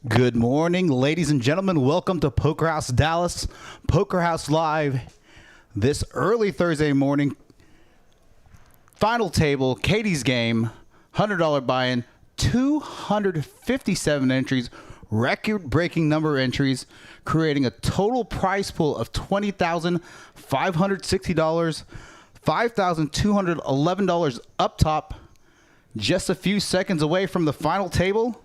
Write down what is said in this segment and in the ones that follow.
Good morning, ladies and gentlemen. Welcome to Poker House Dallas, Poker House Live. This early Thursday morning, final table, Katie's game, $100 buy-in, 257 entries, record-breaking number of entries, creating a total prize pool of $20,560, $5,211 up top, just a few seconds away from the final table.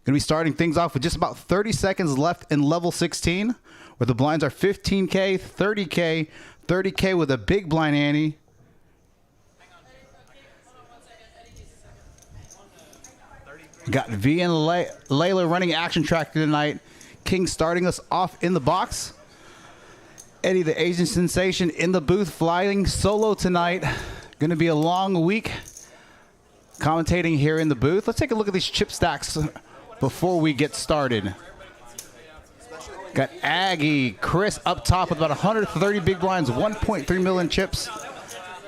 Going to be starting things off with just about 30 seconds left in level 16, where the blinds are 15K, 30K, 30K with a big blind ante. Got V and Layla running action track tonight. King starting us off in the box. Eddie, the Asian sensation, in the booth, flying solo tonight. Going to be a long week commentating here in the booth. Let's take a look at these chip stacks before we get started. Got Aggie, Chris up top with about 130 big blinds, 1.3 million chips.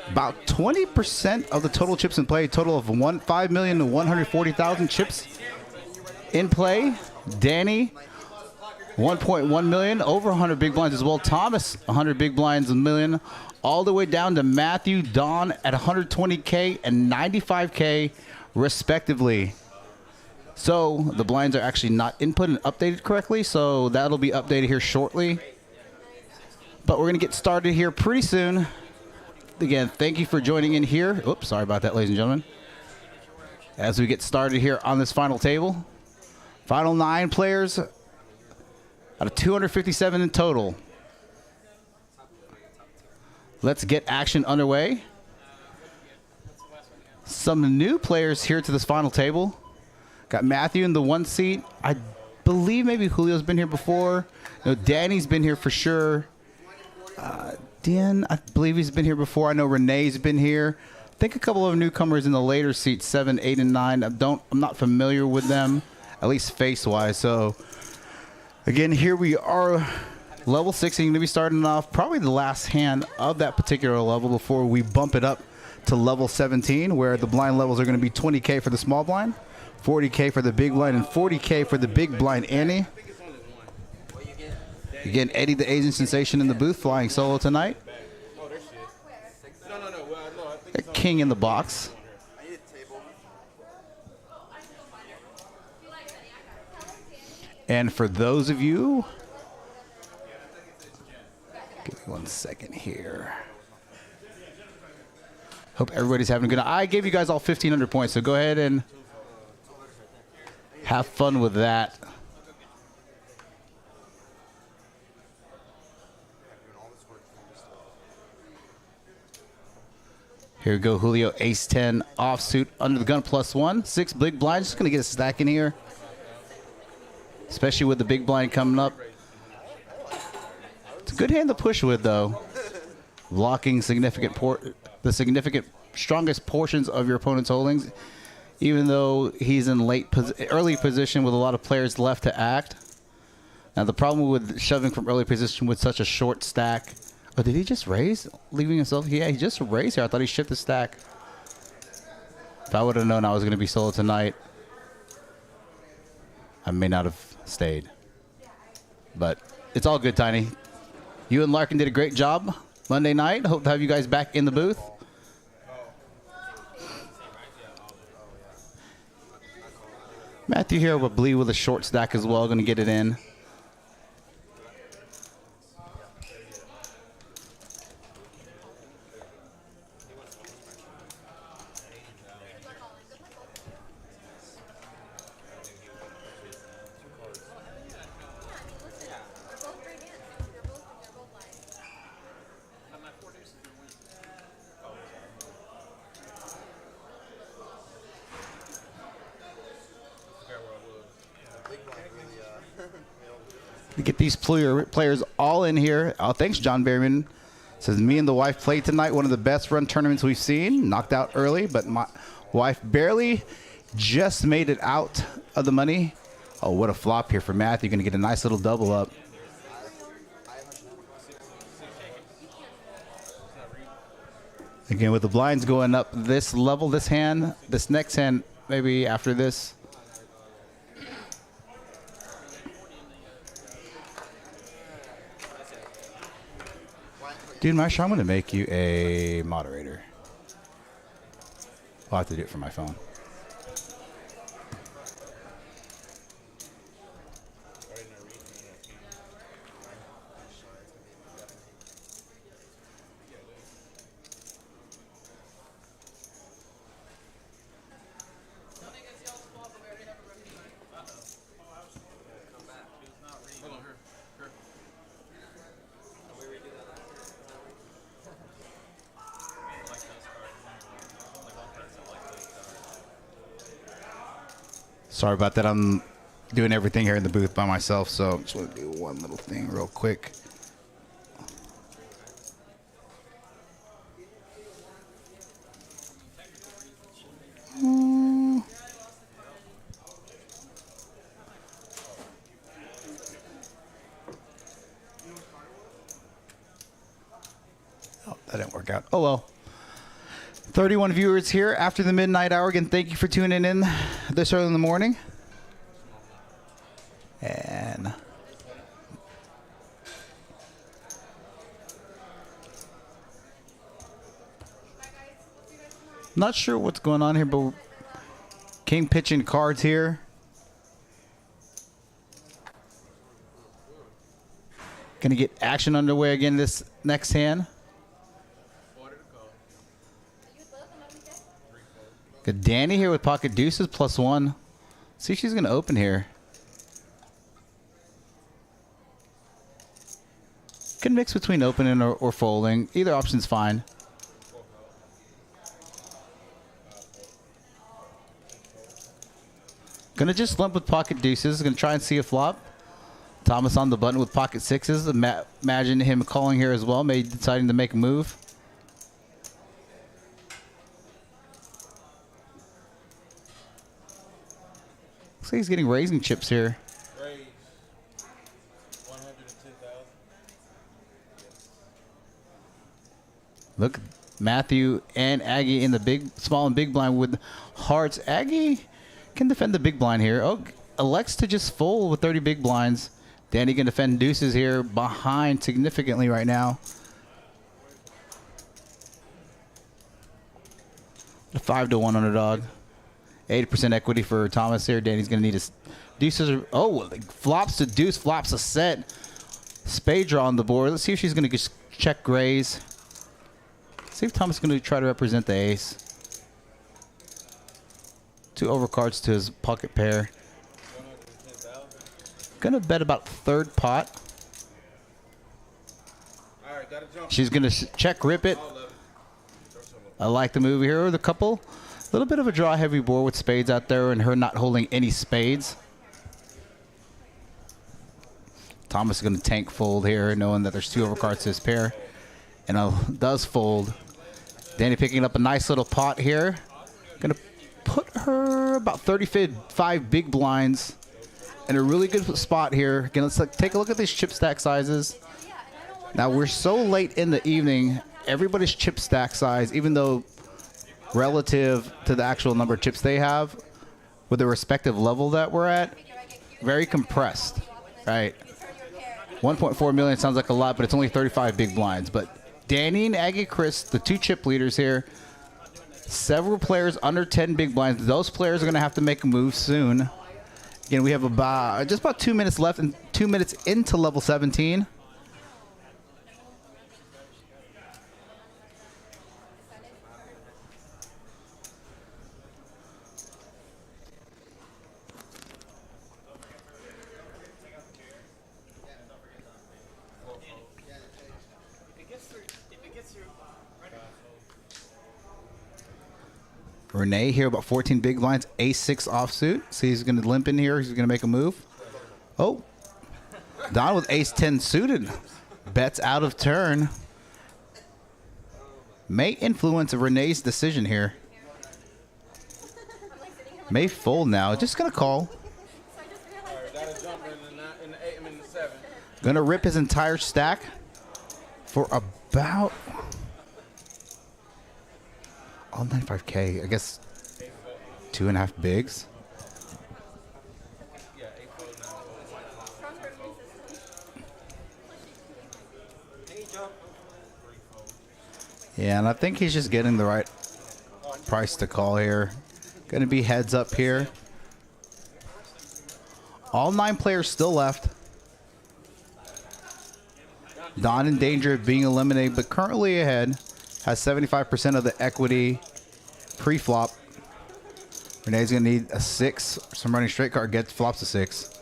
About 20% of the total chips in play, total of 5,140,000 chips in play. Danny, 1.1 million, over 100 big blinds as well. Thomas, 100 big blinds, a million. All the way down to Matthew, Don at 120K and 95K respectively. So the blinds are actually not input and updated correctly, so that'll be updated here shortly. But we're going to get started here pretty soon. Again, thank you for joining in here. Oops, sorry about that, ladies and gentlemen. As we get started here on this final table. Final 9 players out of 257 in total. Let's get action underway. Some new players here to this final table. Got Matthew in the 1 seat. I believe maybe Julio's been here before. You know, Danny's been here for sure. Dan, I believe he's been here before. I know Renee's been here. I think a couple of newcomers in the later seats, 7, 8, and 9. I'm not familiar with them, at least face-wise. So, again, here we are, level 16. Going to be starting off probably the last hand of that particular level before we bump it up to level 17, where the blind levels are going to be 20K for the small blind, 40K for the big blind, and 40K for the big blind ante. Again, Eddie, the Asian sensation in the booth, flying solo tonight. Got King in the box. And for those of you, give me 1 second here. Hope everybody's having a good night. I gave you guys all 1,500 points, so go ahead and have fun with that. Here we go, Julio, ace-10, offsuit, under the gun, +1. 6 big blinds, just going to get a stack in here. Especially with the big blind coming up. It's a good hand to push with, though. Blocking the significant, strongest portions of your opponent's holdings, even though he's in early position with a lot of players left to act. Now, the problem with shoving from early position with such a short stack. Oh, did he just raise, leaving himself? Yeah, he just raised here. I thought he shipped the stack. If I would have known I was going to be solo tonight, I may not have stayed. But it's all good, Tiny. You and Larkin did a great job Monday night. Hope to have you guys back in the booth. Matthew here, I believe, with a short stack as well, going to get it in. To get these players all in here. Oh, thanks, John Berryman. Says, me and the wife played tonight. One of the best run tournaments we've seen. Knocked out early, but my wife barely just made it out of the money. Oh, what a flop here for Matthew. Going to get a nice little double up. Again, with the blinds going up this level, this hand, this next hand, maybe after this, Dude, Maestro, I'm going to make you a moderator. I'll have to do it from my phone. Sorry about that. I'm doing everything here in the booth by myself, so just want to do one little thing real quick. Oh, that didn't work out. Oh, well. 31 viewers here after the midnight hour. Again, thank you for tuning in this early in the morning. And not sure what's going on here, but King pitching cards here. Gonna get action underway again this next hand. Got Danny here with pocket deuces +1. See if she's gonna open here. Can mix between opening or folding. Either option's fine. Gonna just limp with pocket deuces. Gonna try and see a flop. Thomas on the button with pocket sixes. Imagine him calling here as well. Maybe deciding to make a move. Looks like he's getting raising chips here. Raise 110,000. Look, Matthew and Aggie in the big, small and big blind with hearts. Aggie can defend the big blind here. Oh, elects to just fold with 30 big blinds. Danny can defend deuces here, behind significantly right now. A 5-1 underdog. 80% equity for Thomas here. Danny's going to need his deuces. Oh, flops to deuce, flops a set. Spade draw on the board. Let's see if she's going to just check raise. See if Thomas is going to try to represent the ace. 2 overcards to his pocket pair. Going to bet about third pot. She's going to check rip it. I like the move here with a couple. A little bit of a draw heavy board with spades out there and her not holding any spades. Thomas is going to tank fold here, knowing that there's 2 overcards to his pair. And does fold. Danny picking up a nice little pot here. Going to put her about 35 big blinds in a really good spot here. Again, let's take a look at these chip stack sizes. Now, we're so late in the evening. Everybody's chip stack size, even though relative to the actual number of chips they have, with the respective level that we're at, very compressed, right? 1.4 million sounds like a lot, but it's only 35 big blinds. But Danny and Aggie Chris, the 2 chip leaders here, several players under 10 big blinds. Those players are going to have to make a move soon. Again, we have just about 2 minutes left and 2 minutes into level 17. Renee here, about 14 big blinds, ace-6 offsuit. See, he's going to limp in here. He's going to make a move. Oh, Don with ace-10 suited. Bets out of turn. May influence Renee's decision here. May fold now. Just going to call. Going to rip his entire stack for about... Oh, 95K. I guess 2.5 bigs. Yeah, and I think he's just getting the right price to call here. Going to be heads up here. All 9 players still left. Don in danger of being eliminated, but currently ahead. Has 75% of the equity pre-flop. Renee's going to need a 6. Some running straight card gets flops a 6.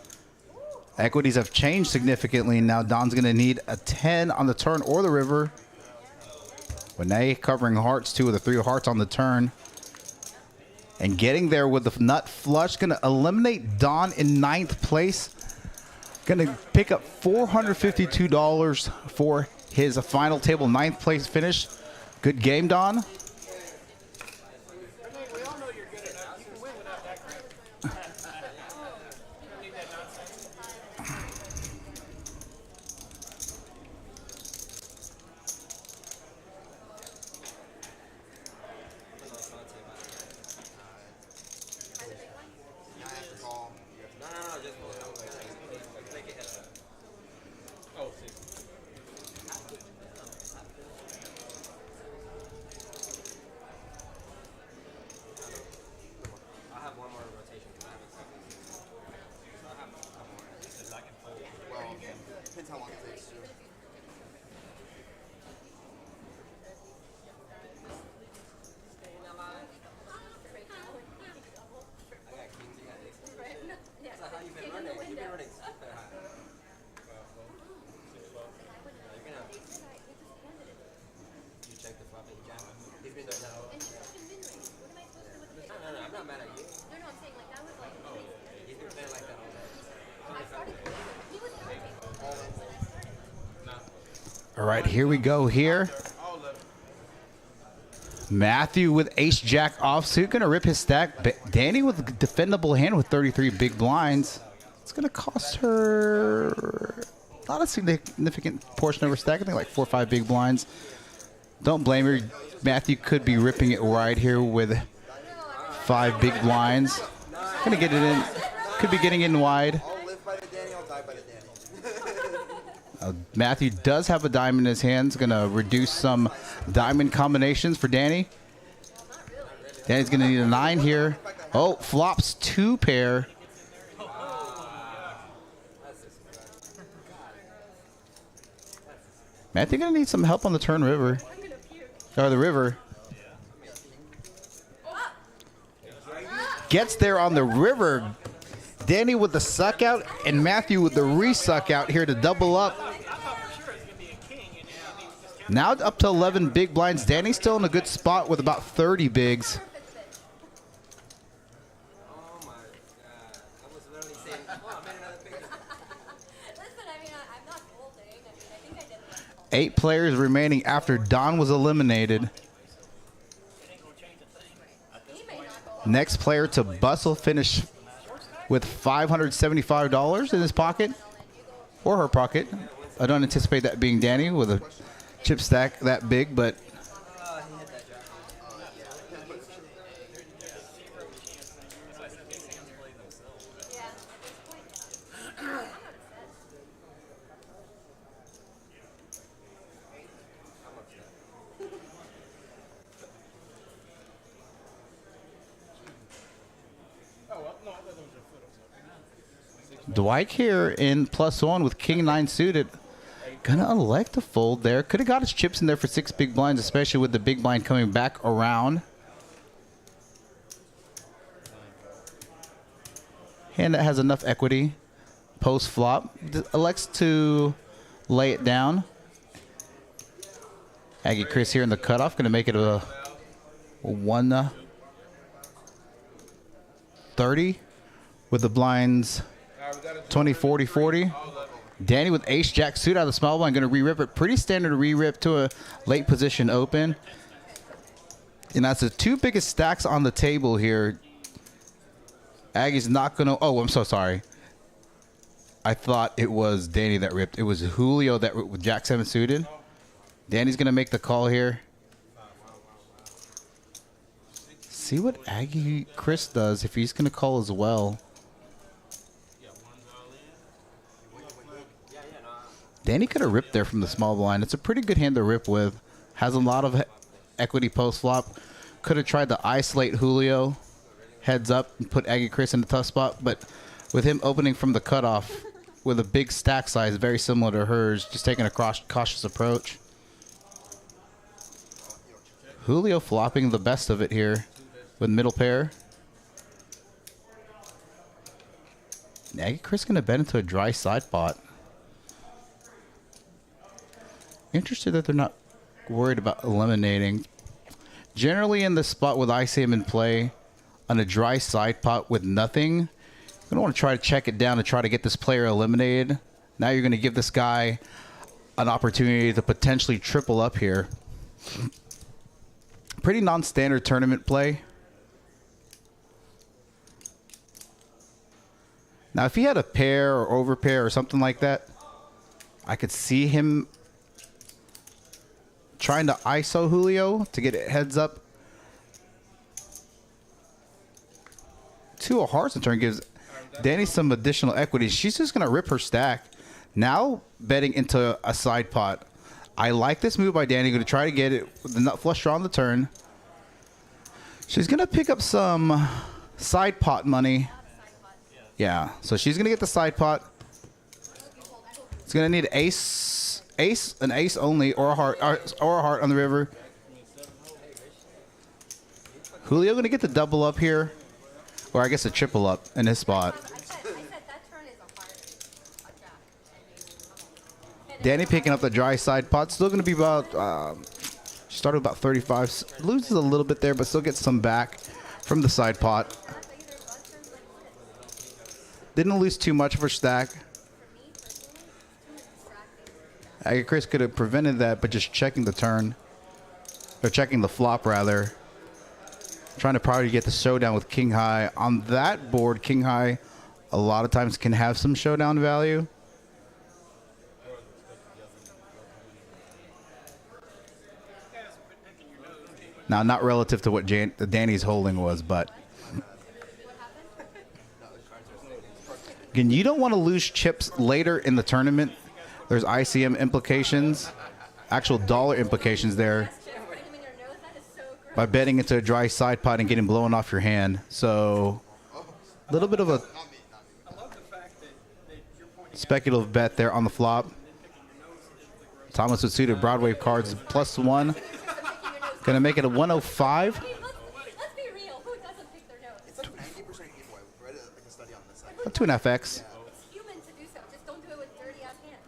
Equities have changed significantly. Now Don's going to need a 10 on the turn or the river. Renee covering hearts too with a 3 of hearts on the turn. And getting there with the nut flush. Going to eliminate Don in 9th place. Going to pick up $452 for his final table 9th place finish. Good game, Don. All right, here we go here. Matthew with ace-jack offsuit, going to rip his stack. Danny with a defendable hand with 33 big blinds. It's going to cost her not a significant portion of her stack. I think like 4 or 5 big blinds. Don't blame her. Matthew could be ripping it wide here with 5 big blinds. Going to get it in. Could be getting in wide. Matthew does have a diamond in his hands. Going to reduce some diamond combinations for Danny. Danny's going to need a 9 here. Oh, flops 2 pair. Matthew going to need some help on the turn river. Or the river. Gets there on the river. Danny with the suck out and Matthew with the re-suck out here to double up. Now up to 11 big blinds. Danny's still in a good spot with about 30 bigs. Oh my God. I was literally saying, oh, I made another picture. Listen, I mean, I'm not folding. I think I did it. 8 players remaining after Don was eliminated. Next player to bustle finish with $575 in his pocket or her pocket. I don't anticipate that being Danny with a chip stack that big, but Dwight here in +1 with king-9 suited. Gonna elect to fold there. Could have got his chips in there for 6 big blinds, especially with the big blind coming back around. Hand that has enough equity. Post flop. Elects to lay it down. Aggie Chris here in the cutoff. Gonna make it a 130 with the blinds 20, 40, 40. Danny with ace-jack suit out of the small blind. Going to re-rip it. Pretty standard re-rip to a late position open. And that's the 2 biggest stacks on the table here. Aggie's not going to... Oh, I'm so sorry. I thought it was Danny that ripped. It was Julio that ripped with jack-7 suited. Danny's going to make the call here. See what Aggie Chris does if he's going to call as well. Danny could have ripped there from the small blind. It's a pretty good hand to rip with. Has a lot of equity post flop. Could have tried to isolate Julio heads up and put Aggie Chris in the tough spot, but with him opening from the cutoff with a big stack size very similar to hers, just taking a cautious approach. Julio flopping the best of it here with middle pair. Aggie Chris gonna bet into a dry side pot. Interested that they're not worried about eliminating. Generally in this spot with ICM in play on a dry side pot with nothing, you don't want to try to check it down to try to get this player eliminated. Now you're going to give this guy an opportunity to potentially triple up here. Pretty non-standard tournament play. Now if he had a pair or over pair or something like that, I could see him trying to ISO Julio to get it heads up. Two of hearts in turn gives Danny some additional equity. She's just going to rip her stack. Now betting into a side pot. I like this move by Danny. Going to try to get it with the nut flush draw on the turn. She's going to pick up some side pot money. Yeah, so she's going to get the side pot. It's going to need an ace only, or a heart on the river. Julio going to get the double up here, or I guess a triple up in his spot. Danny picking up the dry side pot. Still going to be about, she started about 35. Loses a little bit there, but still gets some back from the side pot. Didn't lose too much of her stack. Chris could have prevented that, but just checking the turn. Or checking the flop, rather. Trying to probably get the showdown with King High. On that board, King High a lot of times can have some showdown value. Now, not relative to what Danny's holding was, but... Again, you don't want to lose chips later in the tournament. There's ICM implications, actual dollar implications there by betting into a dry side pot and getting blown off your hand. So a little bit of a speculative bet there on the flop. Thomas with suited Broadway cards +1. Going to make it a 105. Let's be real. Who doesn't pick their nose? It's like 90% giveaway. We read like a study on this. A 2.5x. It's human to do so. Just don't do it with dirty ass hands.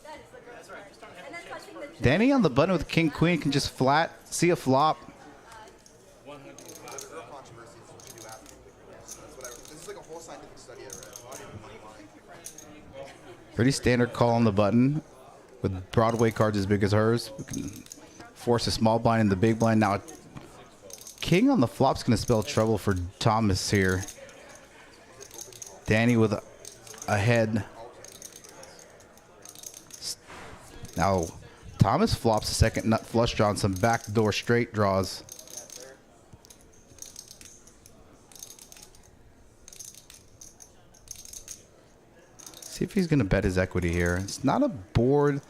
That is the gross part. And then touching the Danny on the button with King Queen can just flat see a flop. This is like a whole scientific study I read. Pretty standard call on the button with Broadway cards as big as hers. We can force a small blind in the big blind. Now, King on the flop's going to spell trouble for Thomas here. Danny with a head. Now, Thomas flops a second nut flush draw and some backdoor straight draws. See if he's going to bet his equity here. It's not a board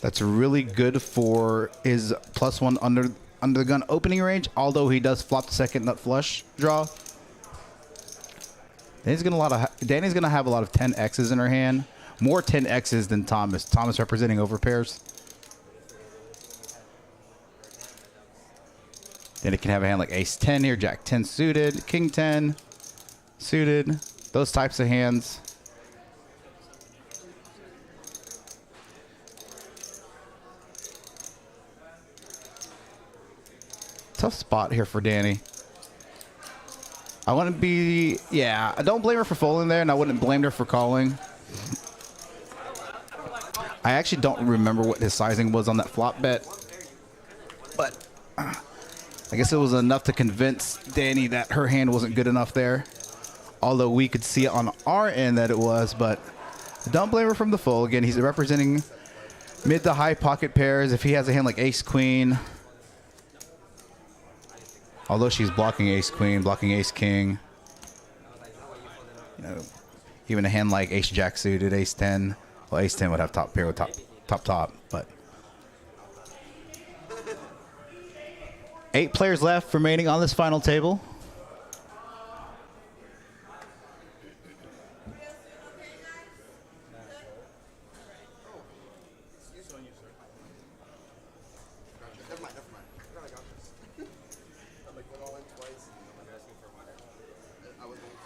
that's really good for his +1 under the gun opening range, although he does flop the second nut flush draw. Danny's gonna have a lot of 10X's in her hand. More 10X's than Thomas. Thomas representing overpairs. Then it can have a hand like Ace 10 here, Jack 10 suited, King 10 suited. Those types of hands. Tough spot here for Danny. I wouldn't be, yeah, I don't blame her for folding there, and I wouldn't blame her for calling. I actually don't remember what his sizing was on that flop bet, but I guess it was enough to convince Danny that her hand wasn't good enough there. Although we could see it on our end that it was, but don't blame her from the fold. Again, he's representing mid to high pocket pairs. If he has a hand like Ace Queen, although she's blocking Ace Queen, blocking Ace King, you know, even a hand like Ace Jack suited, Ace 10. Well, Ace 10 would have top pair with top, but 8 players left remaining on this final table. Never mind. I forgot I got this. I'm like went all in twice and I'm asking for water. I was going to,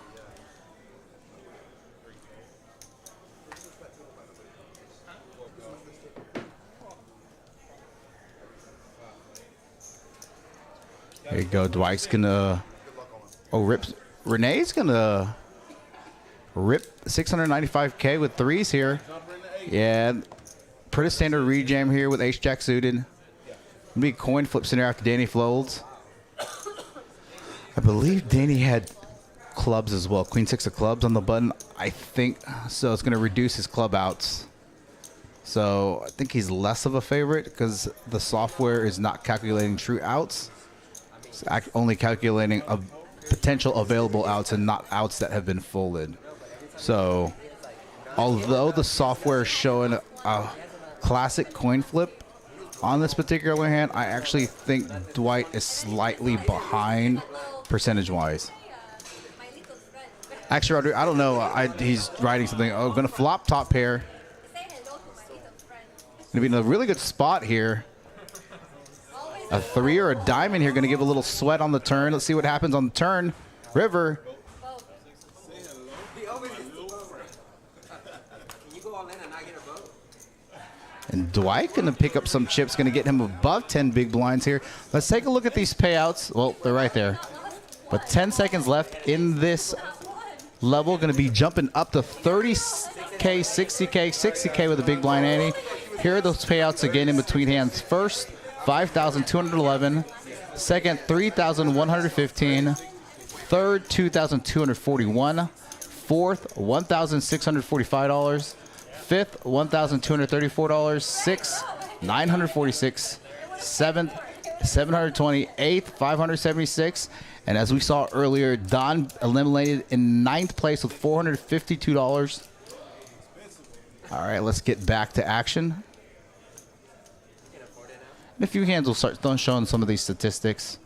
yeah. There you go. Dwight's gonna. Oh, Renee's gonna rip 695K with 3s here. Yeah, pretty standard rejam here with Ace Jack suited. Be coin flips in there after Danny folds. I believe Danny had clubs as well. Queen 6 of clubs on the button. I think so. It's gonna reduce his club outs. So I think he's less of a favorite because the software is not calculating true outs. It's only calculating a potential available outs and not outs that have been folded. So although the software is showing a classic coin flip on this particular hand, I actually think Dwight is slightly behind percentage-wise. Actually, Rodrigo, I don't know. He's writing something. Oh, going to flop top pair. Going to be in a really good spot here. A 3 or a diamond here. Going to give a little sweat on the turn. Let's see what happens on the turn. River. And Dwight going to pick up some chips. Going to get him above 10 big blinds here. Let's take a look at these payouts. Well, they're right there. But 10 seconds left in this level. Going to be jumping up to 30K, 60K, 60K with a big blind ante. Here are those payouts again in between hands. First, 5,211. Second, 3,115. Third, 2,241. Fourth, $1,645. Fifth, $1,234. Sixth, $946. Seventh, $720. Eighth, $576. And as we saw earlier, Don eliminated in 9th place with $452. All right, let's get back to action. In a few hands, we'll start showing some of these statistics.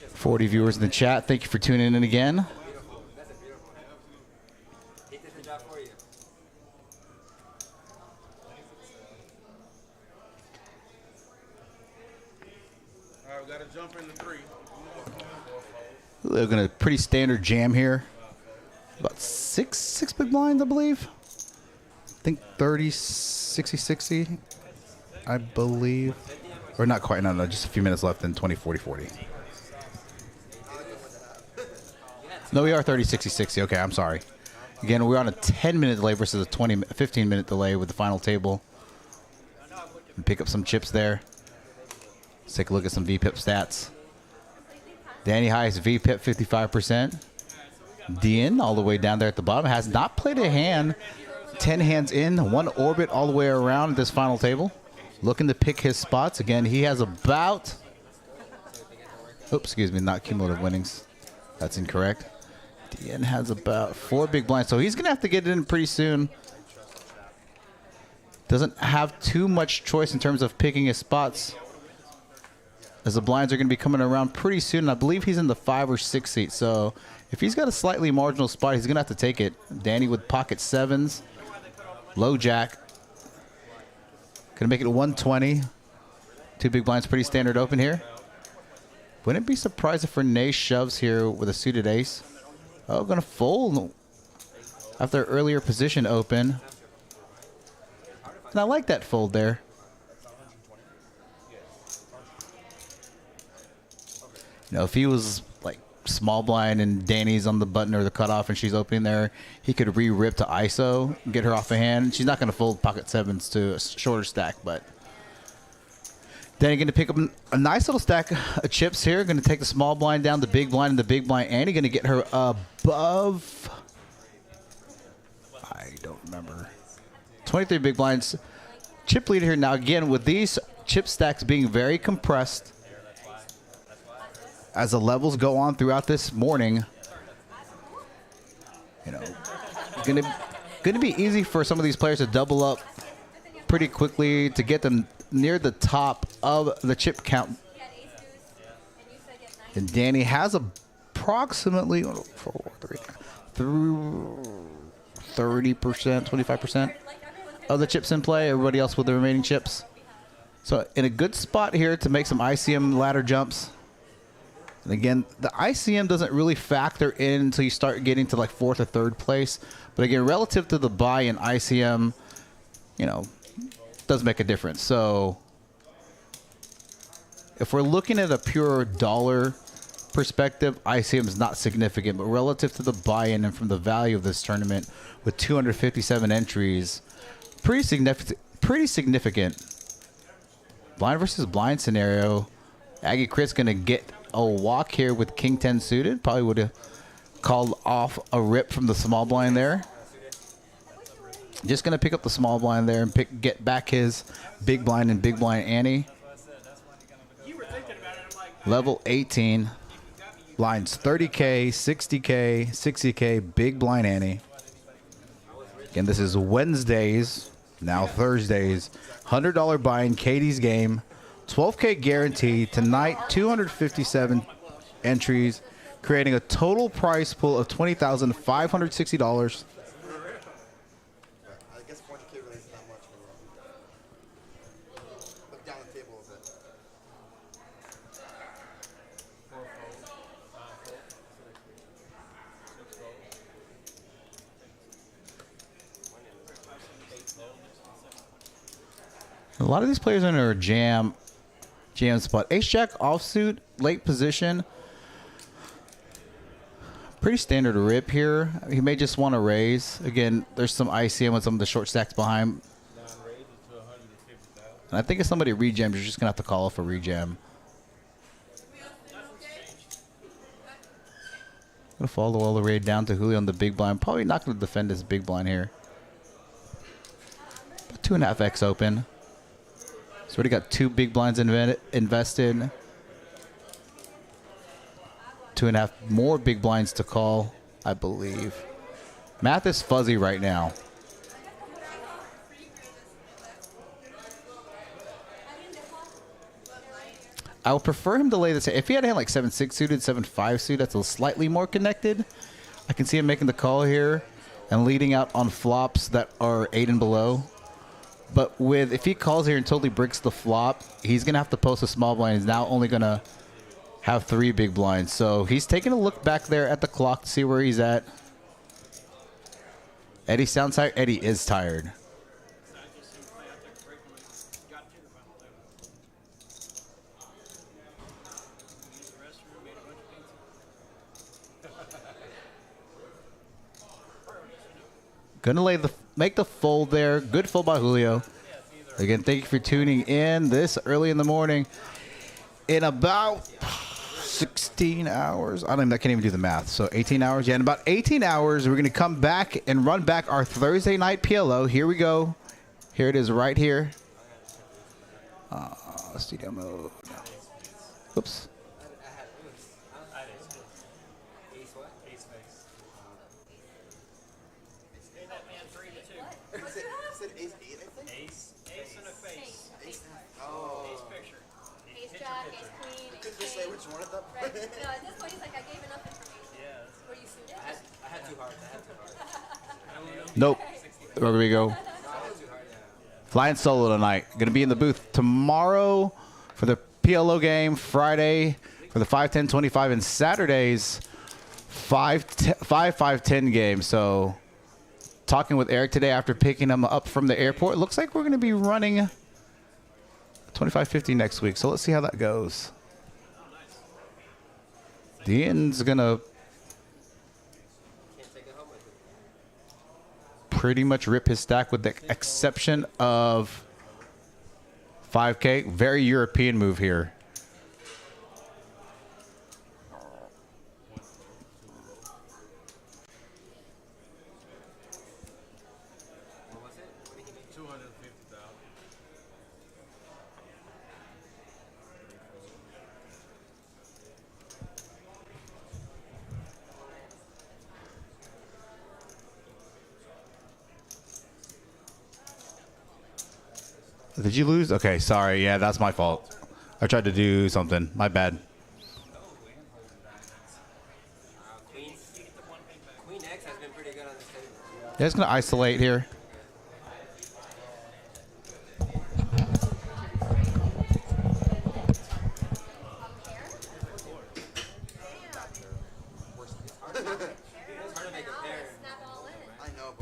40 viewers in the chat. Thank you for tuning in again. We're going to pretty standard jam here. About six big blinds, I believe. I think 30, 60, 60, I believe. Or not quite, no, just a few minutes left in 20, 40, 40. No, we are 30, 60, 60. Okay, I'm sorry. Again, we're on a 10-minute delay versus a 15-minute delay with the final table. And pick up some chips there. Let's take a look at some VPIP stats. Danny highest VPIP 55%. Dean all the way down there at the bottom has not played a hand. 10 hands in, 1 orbit all the way around this final table. Looking to pick his spots. Again, he has about, oops, excuse me, not cumulative winnings. That's incorrect. Dean has about 4 big blinds, so he's going to have to get it in pretty soon. Doesn't have too much choice in terms of picking his spots, as the blinds are going to be coming around pretty soon. I believe he's in the 5 or 6 seat. So if he's got a slightly marginal spot, he's going to have to take it. Danny with pocket 7s. Low jack. Going to make it 120. 2 big blinds, pretty standard open here. Wouldn't be surprised if Renee shoves here with a suited ace. Oh, going to fold after earlier position open. And I like that fold there. You know, if he was like small blind and Danny's on the button or the cutoff and she's opening there, he could re-rip to ISO and get her off a hand. She's not going to fold pocket 7s to a shorter stack, but Danny going to pick up a nice little stack of chips here. Going to take the small blind down, the big blind, and the big blind. Annie going to get her above, I don't remember, 23 big blinds. Chip leader here. Now, again, with these chip stacks being very compressed, as the levels go on throughout this morning, you know, gonna be easy for some of these players to double up pretty quickly to get them near the top of the chip count. You had ace deuce, and you said you had 9. And Danny has approximately 30%, 25% of the chips in play. Everybody else with the remaining chips. So in a good spot here to make some ICM ladder jumps. And again, the ICM doesn't really factor in until you start getting to like 4th or 3rd place. But again, relative to the buy in ICM, you know, does make a difference. So if we're looking at a pure dollar perspective, ICM is not significant. But relative to the buy-in and from the value of this tournament with 257 entries, pretty significant. Blind versus blind scenario. Aggie Crit's going to get a walk here with King 10 suited. Probably would have called off a rip from the small blind there. Just going to pick up the small blind there and get back his big blind and big blind ante. Level 18. Blinds 30K, 60K, 60K, big blind ante. Again, this is Wednesdays, now Thursdays. $100 buy-in, Katie's game. 12K guarantee. Tonight, 257 entries, creating a total prize pool of $20,560. I guess 20K really isn't that much. Look down the table a bit. A lot of these players are in a jam spot. Ace-Jack offsuit, late position. Pretty standard rip here. He may just want to raise. Again, there's some ICM with some of the short stacks behind. And I think if somebody rejams, you're just going to have to call off a rejam. Going to follow all the way down to Julio on the big blind. Probably not going to defend his big blind here. 2.5x open. So already got 2 big blinds invested. 2.5 more big blinds to call, I believe. Math is fuzzy right now. I would prefer him to lay this. If he had a hand like 7-6 suited, 7-5 suited, that's a slightly more connected. I can see him making the call here and leading out on flops that are 8 and below. But if he calls here and totally bricks the flop, he's going to have to post a small blind. He's now only going to have 3 big blinds. So he's taking a look back there at the clock to see where he's at. Eddie sounds tired. Eddie is tired. Gonna make the fold there. Good fold by Julio. Again, thank you for tuning in this early in the morning. In about 16 hours. I can't even do the math. So 18 hours. Yeah, in about 18 hours, we're gonna come back and run back our Thursday night PLO. Here we go. Here it is right here. Studio mode. Oops. Right. No, at this point, he's like, I gave enough information. Yeah. Were you suited? I had 2 hearts. Nope. Where we go. Flying solo tonight. Going to be in the booth tomorrow for the PLO game, Friday for the 5-10-25, and Saturday's 5-5-10 game. So talking with Eric today after picking him up from the airport. It looks like we're going to be running 25-50 next week. So let's see how that goes. Dean's going to pretty much rip his stack with the exception of 5K. Very European move here. Did you lose? Okay, sorry. Yeah, that's my fault. I tried to do something. My bad. Queen X has been pretty good on this table. Yeah, just gonna isolate here.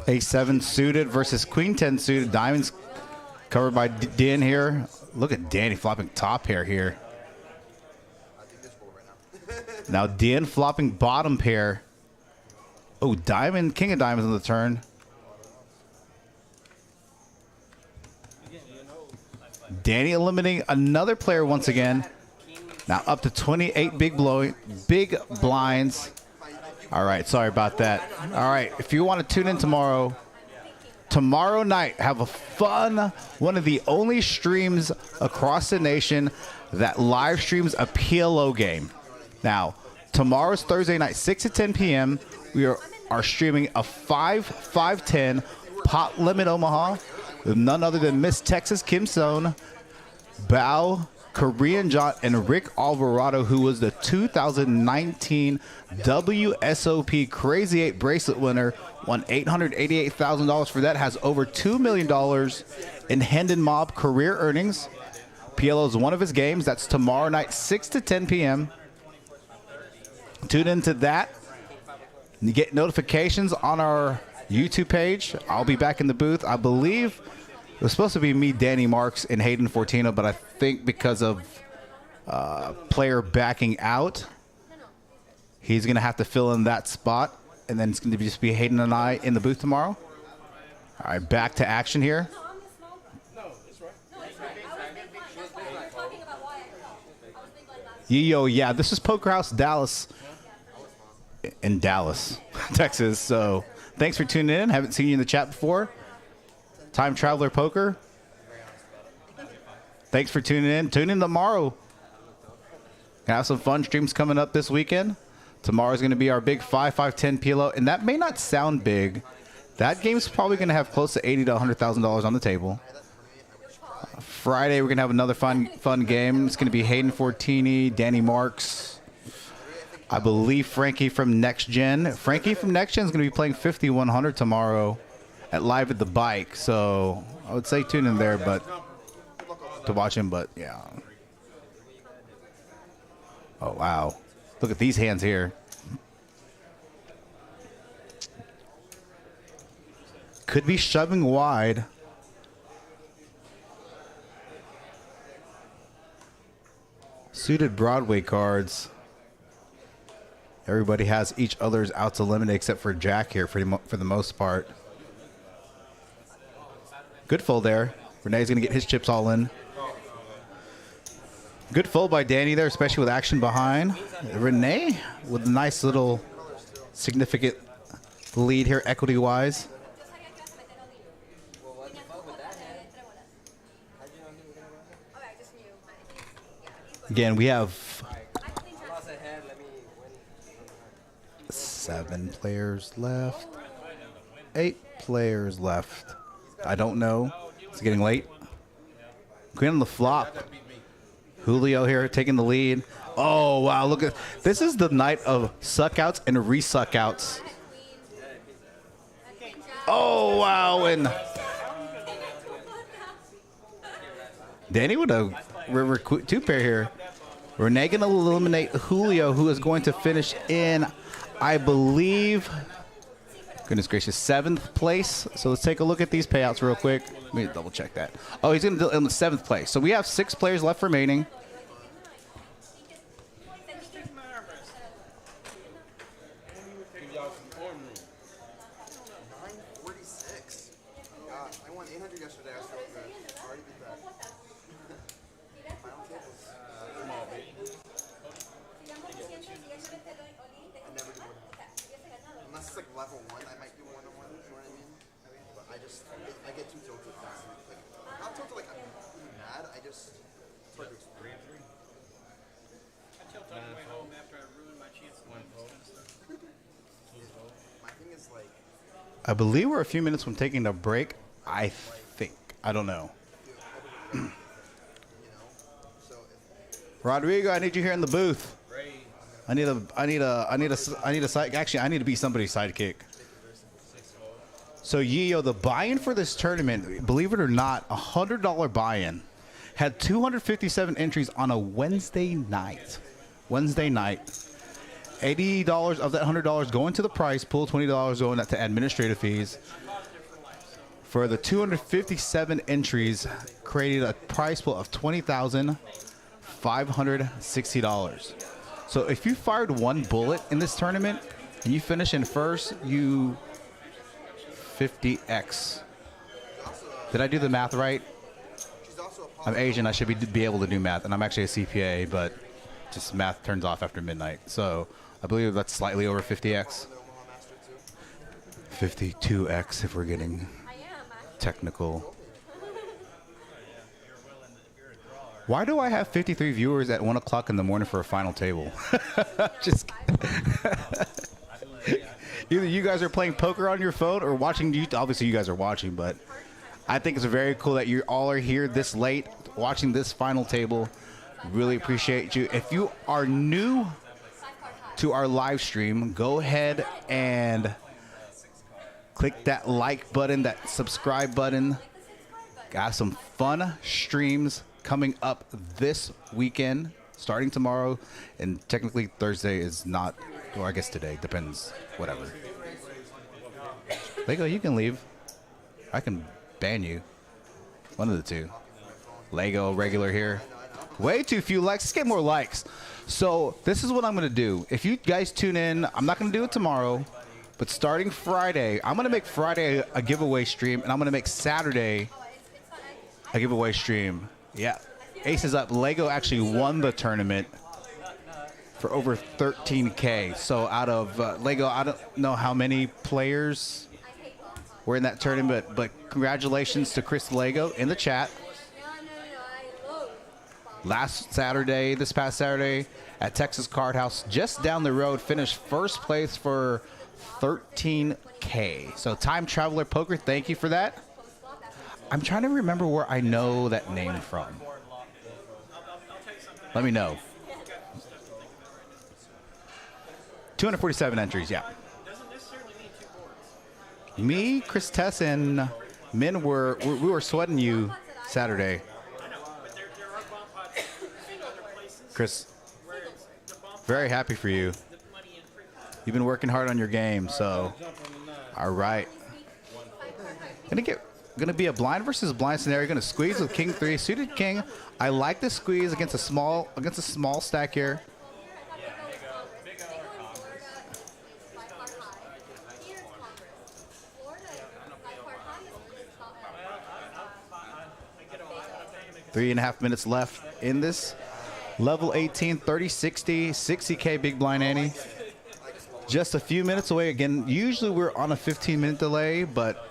A7 suited versus Queen 10 suited. Diamonds covered by Dan here. Look at Danny flopping top pair here. Now Dan flopping bottom pair. Oh, diamond, king of diamonds on the turn. Danny eliminating another player once again. Now up to 28 big blinds. All right, sorry about that. All right, if you want to tune in tomorrow night, have a fun, one of the only streams across the nation that live streams a PLO game. Now, tomorrow's Thursday night, 6 to 10 p.m., we are streaming a 5-5-10 pot limit Omaha with none other than Miss Texas Kim Sohn, Bao, Korean John, and Rick Alvarado, who was the 2019 WSOP Crazy 8 bracelet winner, won $888,000 for that, has over $2 million in Hendon Mob career earnings. PLO is one of his games. That's tomorrow night, 6 to 10 p.m. Tune into that. You get notifications on our YouTube page. I'll be back in the booth. I believe it was supposed to be me, Danny Marks, and Hayden Fortino, but I think because of player backing out, he's going to have to fill in that spot, and then it's going to just be Hayden and I in the booth tomorrow. All right, back to action here. Yo, yeah, this is Poker House Dallas in Dallas, Texas. So thanks for tuning in. Haven't seen you in the chat before. Time Traveler Poker. Thanks for tuning in. Tune in tomorrow. Gonna have some fun streams coming up this weekend. Tomorrow's going to be our big 5-5-10 PLO, and that may not sound big. That game's probably going to have close to $80,000 to $100,000 on the table. Friday, we're going to have another fun game. It's going to be Hayden Fortini, Danny Marks, I believe Frankie from Next Gen. Frankie from Next Gen is going to be playing 5100 tomorrow at Live at the Bike. So I would say tune in there, but to watch him. But yeah. Oh wow! Look at these hands here. Could be shoving wide. Suited Broadway cards. Everybody has each other's out to eliminate except for Jack here for the most part. Good fold there. Renee's going to get his chips all in. Good fold by Danny there, especially with action behind. Renee with a nice little significant lead here equity-wise. Again, we have 7 players left. 8 players left. I don't know. It's getting late. Queen on the flop. Julio here taking the lead. Oh, wow. Look at this. Is the night of suckouts and resuckouts. Oh, wow. And Danny with a river 2 pair here. Renee going to eliminate Julio, who is going to finish in, I believe, goodness gracious, 7th place. So let's take a look at these payouts real quick. Let me double check that. Oh, he's going to do in the 7th place. So we have 6 players left remaining. Level 1, I might do one-on-one, you know what I mean? But I get too tilted fast. Like, not tilted like I'm mad, I just, it's hard to explain. I tilted on the way home after I ruined my chance to win. My thing is like, I believe we're a few minutes from taking a break. I think. I don't know. Rodrigo, I need you here in the booth. I need a side. Actually, I need to be somebody's sidekick. So Yeo, the buy-in for this tournament, believe it or not, $100 buy-in, had 257 entries on a Wednesday night. $80 of that $100 going to the prize pool, $20 going to administrative fees. For the 257 entries, created a prize pool of $20,560. So if you fired one bullet in this tournament and you finish in first, you 50x. Did I do the math right? I'm Asian. I should be able to do math, and I'm actually a CPA, but just math turns off after midnight. So I believe that's slightly over 50x. 52x if we're getting technical. Why do I have 53 viewers at 1 o'clock in the morning for a final table? Just either you guys are playing poker on your phone or watching. Obviously, you guys are watching, but I think it's very cool that you all are here this late watching this final table. Really appreciate you. If you are new to our live stream, go ahead and click that like button, that subscribe button. Got some fun streams coming up this weekend, starting tomorrow, and technically Thursday is not, or I guess today, depends, whatever. Lego, you can leave. I can ban you. One of the two. Lego, regular here. Way too few likes. Let's get more likes. So this is what I'm going to do. If you guys tune in, I'm not going to do it tomorrow, but starting Friday, I'm going to make Friday a giveaway stream, and I'm going to make Saturday a giveaway stream. Yeah. Ace is up. Lego actually won the tournament for over 13K. So out of Lego, I don't know how many players were in that tournament, but congratulations to Chris Lego in the chat. Last Saturday, this past Saturday, at Texas Card House, just down the road, finished first place for 13K. So Time Traveler Poker, thank you for that. I'm trying to remember where I know that name from. Let me know. 247 entries, yeah. Me, Chris Tess, and Min we were sweating you Saturday. Chris, very happy for you. You've been working hard on your game, so all right. Gonna be a blind versus blind scenario. Gonna squeeze with King 3, suited King. I like the squeeze against a small stack here. Three and a half minutes left in this. Level 18, 30-60, 60K big blind ante. Just a few minutes away. Again, usually we're on a 15-minute delay, but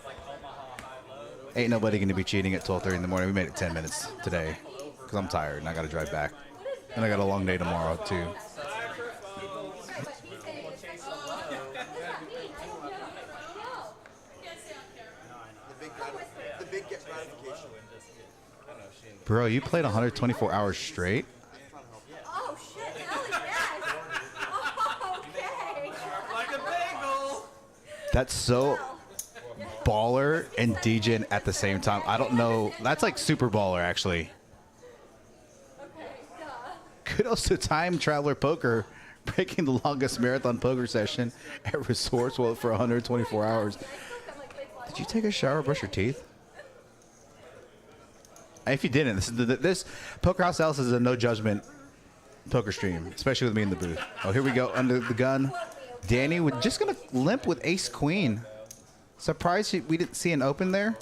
ain't nobody going to be cheating at 12:30 in the morning. We made it 10 minutes today because I'm tired and I got to drive back. And I got a long day tomorrow, too. Bro, you played 124 hours straight? Oh, shit. Hell yes. Oh, okay. Like a bagel. That's so baller and DJing at the same time. I don't know. That's like super baller, actually. Okay, duh. Kudos to Time Traveler Poker, breaking the longest marathon poker session at Resorts World for 124 hours. Did you take a shower, brush your teeth? If you didn't, this Poker House Alice is a no judgment poker stream, especially with me in the booth. Oh, here we go under the gun. Danny, we're just gonna limp with Ace Queen. Surprised we didn't see an open there,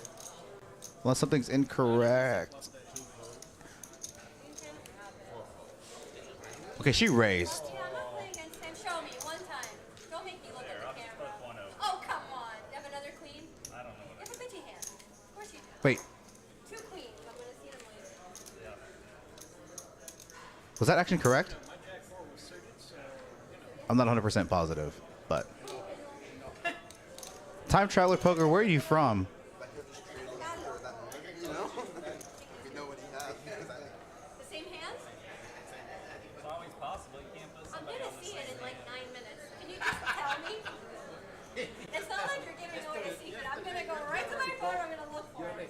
unless something's incorrect. Okay, she raised. Yeah, I'm not playing against him. Show me one time. Don't make me look at the camera. Oh, come on. You have another queen? I don't know. You have a bitchy hand. Of course you do. Wait, Two queens. I'm going to see them later. was that action correct? I'm not 100% positive, but. Time Traveler Poker, where are you from? You know? We know what he has. The same hands?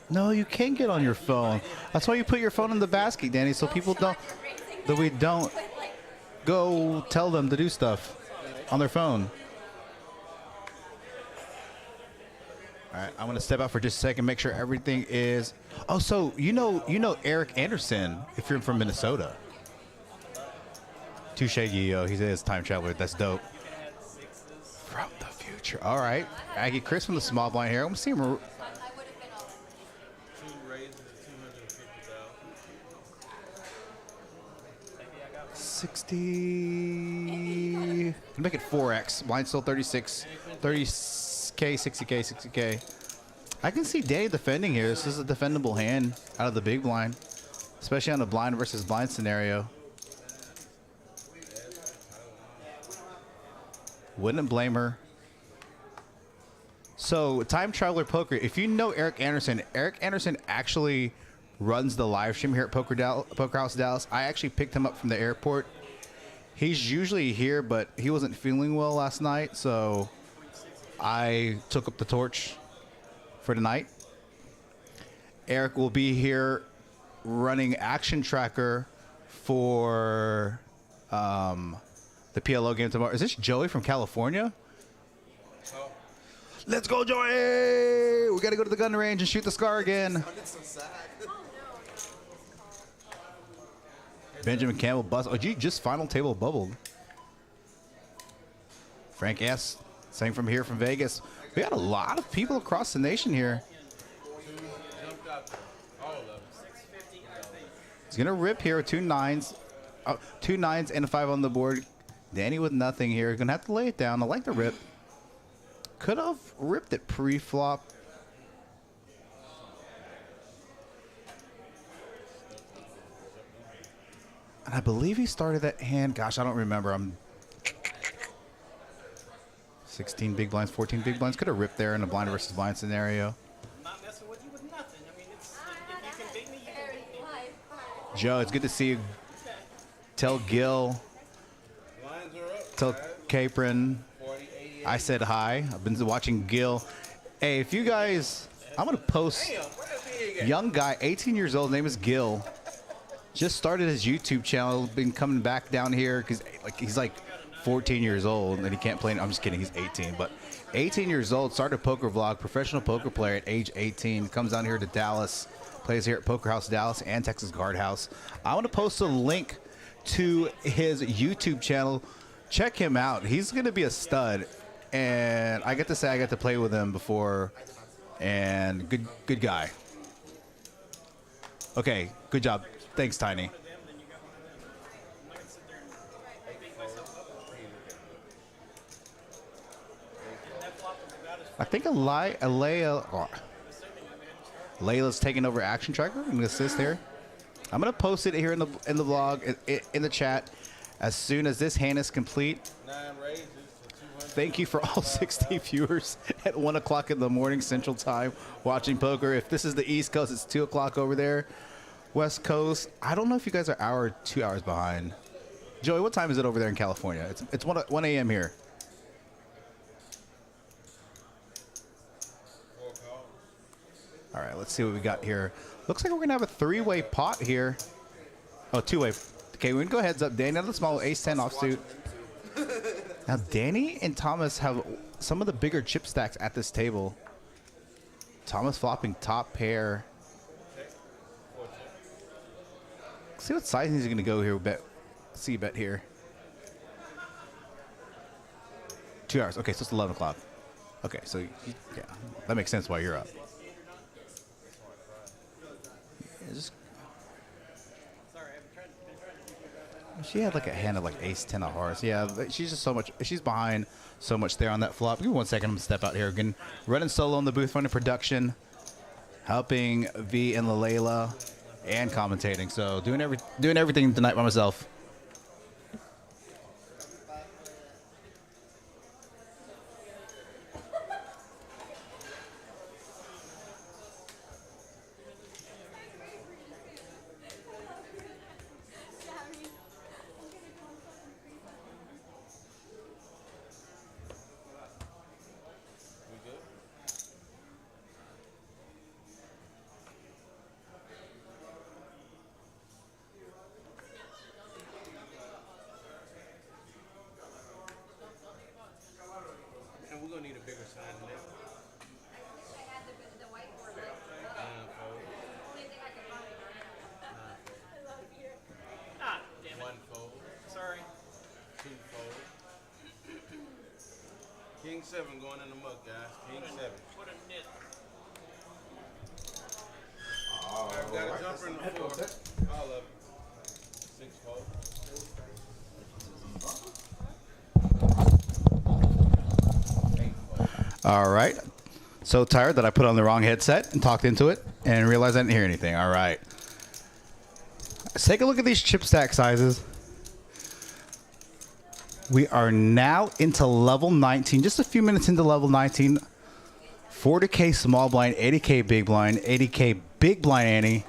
No, you can get on your phone. That's why you put your phone in the basket, Danny, so people don't, that we don't go tell them to do stuff on their phone. All right, I'm gonna step out for just a second, make sure everything is. Oh, so you know Eric Anderson if you're from Minnesota. Touche, Yo. He says time traveler. That's dope. From the future. All right, Aggie Chris from the small blind here. I'm gonna see him. I would have been all in. 2 raises to 250,000. 60. Make it 4x. Blind still 36. 30k, 60k, 60k. I can see Danny defending here. This is a defendable hand out of the big blind, especially on the blind versus blind scenario. Wouldn't blame her. So, Time Traveler Poker, if you know Eric Anderson actually runs the live stream here at Poker House Dallas. I actually picked him up from the airport. He's usually here, but he wasn't feeling well last night, so I took up the torch for tonight. Eric will be here running Action Tracker for the PLO game tomorrow. Is this Joey from California? Oh, Let's go, Joey! We got to go to the gun range and shoot the scar again. It's so sad. Benjamin Campbell bust. Oh, gee, just final table bubbled. Frank S. Same from here from Vegas. We got a lot of people across the nation here. jumped up. All of them. He's gonna rip here with 2 9s, 2 9s and a 5 on the board. Danny with nothing here. Gonna have to lay it down. I like the rip. Could have ripped it pre-flop. And I believe he started that hand. Gosh, I don't remember. I'm 16 big blinds, 14 big blinds. Could have ripped there in a blind versus blind scenario. I'm not messing with you with nothing. I mean, it's, if you can beat me, you can beat me. Joe, it's good to see you. Tell Gil, Lines are up. tell Capron, 40, 88. I said hi. I've been watching Gil. Hey, if you guys, I'm going to post Damn, where that big at? young guy, 18 years old, name is Gil. Just started his YouTube channel, been coming back down here because he's like 14 years old and he can't play. I'm just kidding, he's 18, but 18 years old, started a poker vlog, professional poker player at age 18, comes down here to Dallas, plays here at Poker House Dallas and Texas Guard House. I want to post a link to his YouTube channel. Check him out. He's going to be a stud, and I get to say I got to play with him before, and good guy. Okay, good job. Thanks, Tiny. I think Layla's taking over Action Tracker and assist here. I'm gonna post it here in the vlog in the chat as soon as this hand is complete. 9 raises to 200. Thank you for all 60 viewers at 1 o'clock in the morning Central Time watching poker. If this is the East Coast, it's 2 o'clock over there. West Coast, I don't know if you guys are an hour or 2 hours behind. Joey, what time is it over there in California? It's 1 a.m. here. 4 calls. All right, let's see what we got here. Looks like we're going to have a 3-way pot here. Oh, 2-way. Okay, we're going to go heads up. Danny, another small ace-10 offsuit. Now, Danny and Thomas have some of the bigger chip stacks at this table. Thomas flopping top pair. See what sizing he's going to go here. Bet here. 2 hours. Okay, so it's 11 o'clock. Okay, so yeah, that makes sense why you're up. Yeah, she had like a hand of like ace-10 of hearts. Yeah, she's just so much. She's behind so much there on that flop. Give me 1 second. I'm gonna step out here again. Running solo in the booth, running production, helping V and Layla, and commentating. So doing everything tonight by myself. King 7 going in the muck, guys. King 7. What a nit. I've got a jumper in the 4. All of it. 6-4. All right. So tired that I put on the wrong headset and talked into it and realized I didn't hear anything. All right. Let's take a look at these chip stack sizes. We are now into level 19, just a few minutes into level 19. 40K small blind, 80K big blind, 80K big blind Annie.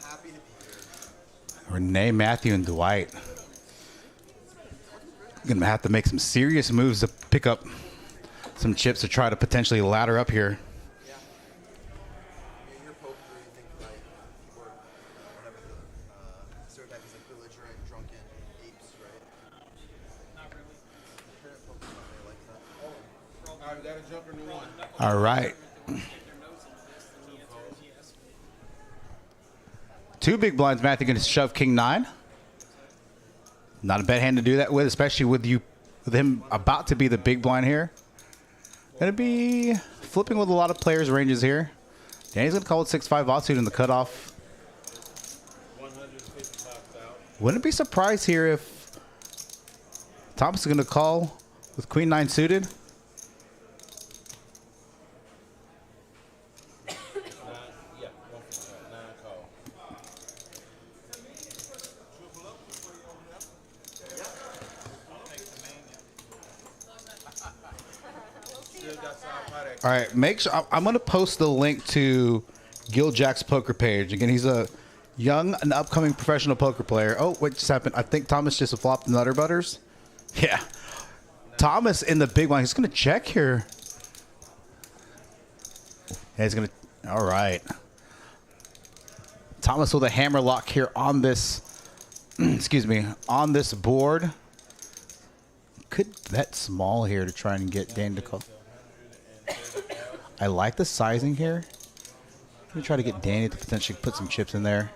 Happy to be here. Renee, Matthew, and Dwight. Gonna have to make some serious moves to pick up some chips to try to potentially ladder up here. Yeah, your poker, you think like people are whatever the stereotype is like belligerent, drunken apes, right? Not really. Parent poker company like that. I've got a jumper in the 1. All right. Stick their nose into this, and the answer is yes. Two big blinds, Matthew going to shove King 9. Not a bad hand to do that with, especially with him about to be the big blind here. Going to be flipping with a lot of players' ranges here. Danny's going to call it 6-5 offsuit in the cutoff. 155,000. Wouldn't be surprised here if Thomas is going to call with Queen 9 suited. 9, yeah, 155. 9 call. Still got some hot action. All right, make sure I'm going to post the link to Gil Jack's poker page. Again, he's a young and upcoming professional poker player. Oh, what just happened? I think Thomas just flopped the Nutter Butters. Yeah, Thomas in the big one. He's going to check here. Yeah, he's going to. All right, Thomas with a hammer lock here on this. Excuse me, on this board. Could bet small here to try and get Dan to call. I like the sizing here. Let me try to get Danny to potentially put some chips in there.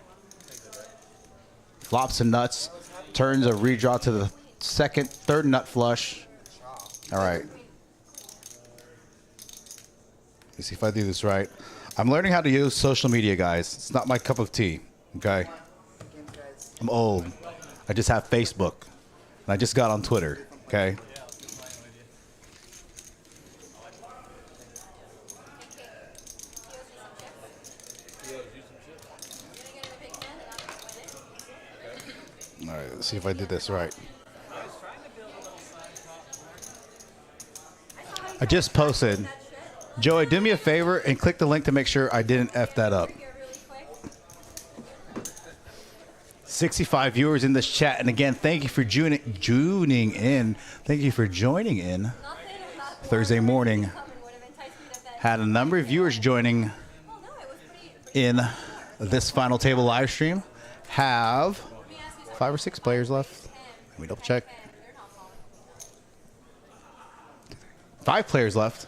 Flops and nuts. Turns a redraw to the third nut flush. All right. Let's see if I do this right. I'm learning how to use social media, guys. It's not my cup of tea, okay? I'm old. I just have Facebook. And I just got on Twitter, okay? All right, let's see if I did this right. I just posted. Joey, do me a favor and click the link to make sure I didn't F that up. 65 viewers in this chat. And again, thank you for tuning in. Thank you for joining in Thursday morning. Had a number of viewers joining in this final table live stream. Have 5 or 6 players left. Let me double check. 5 players left.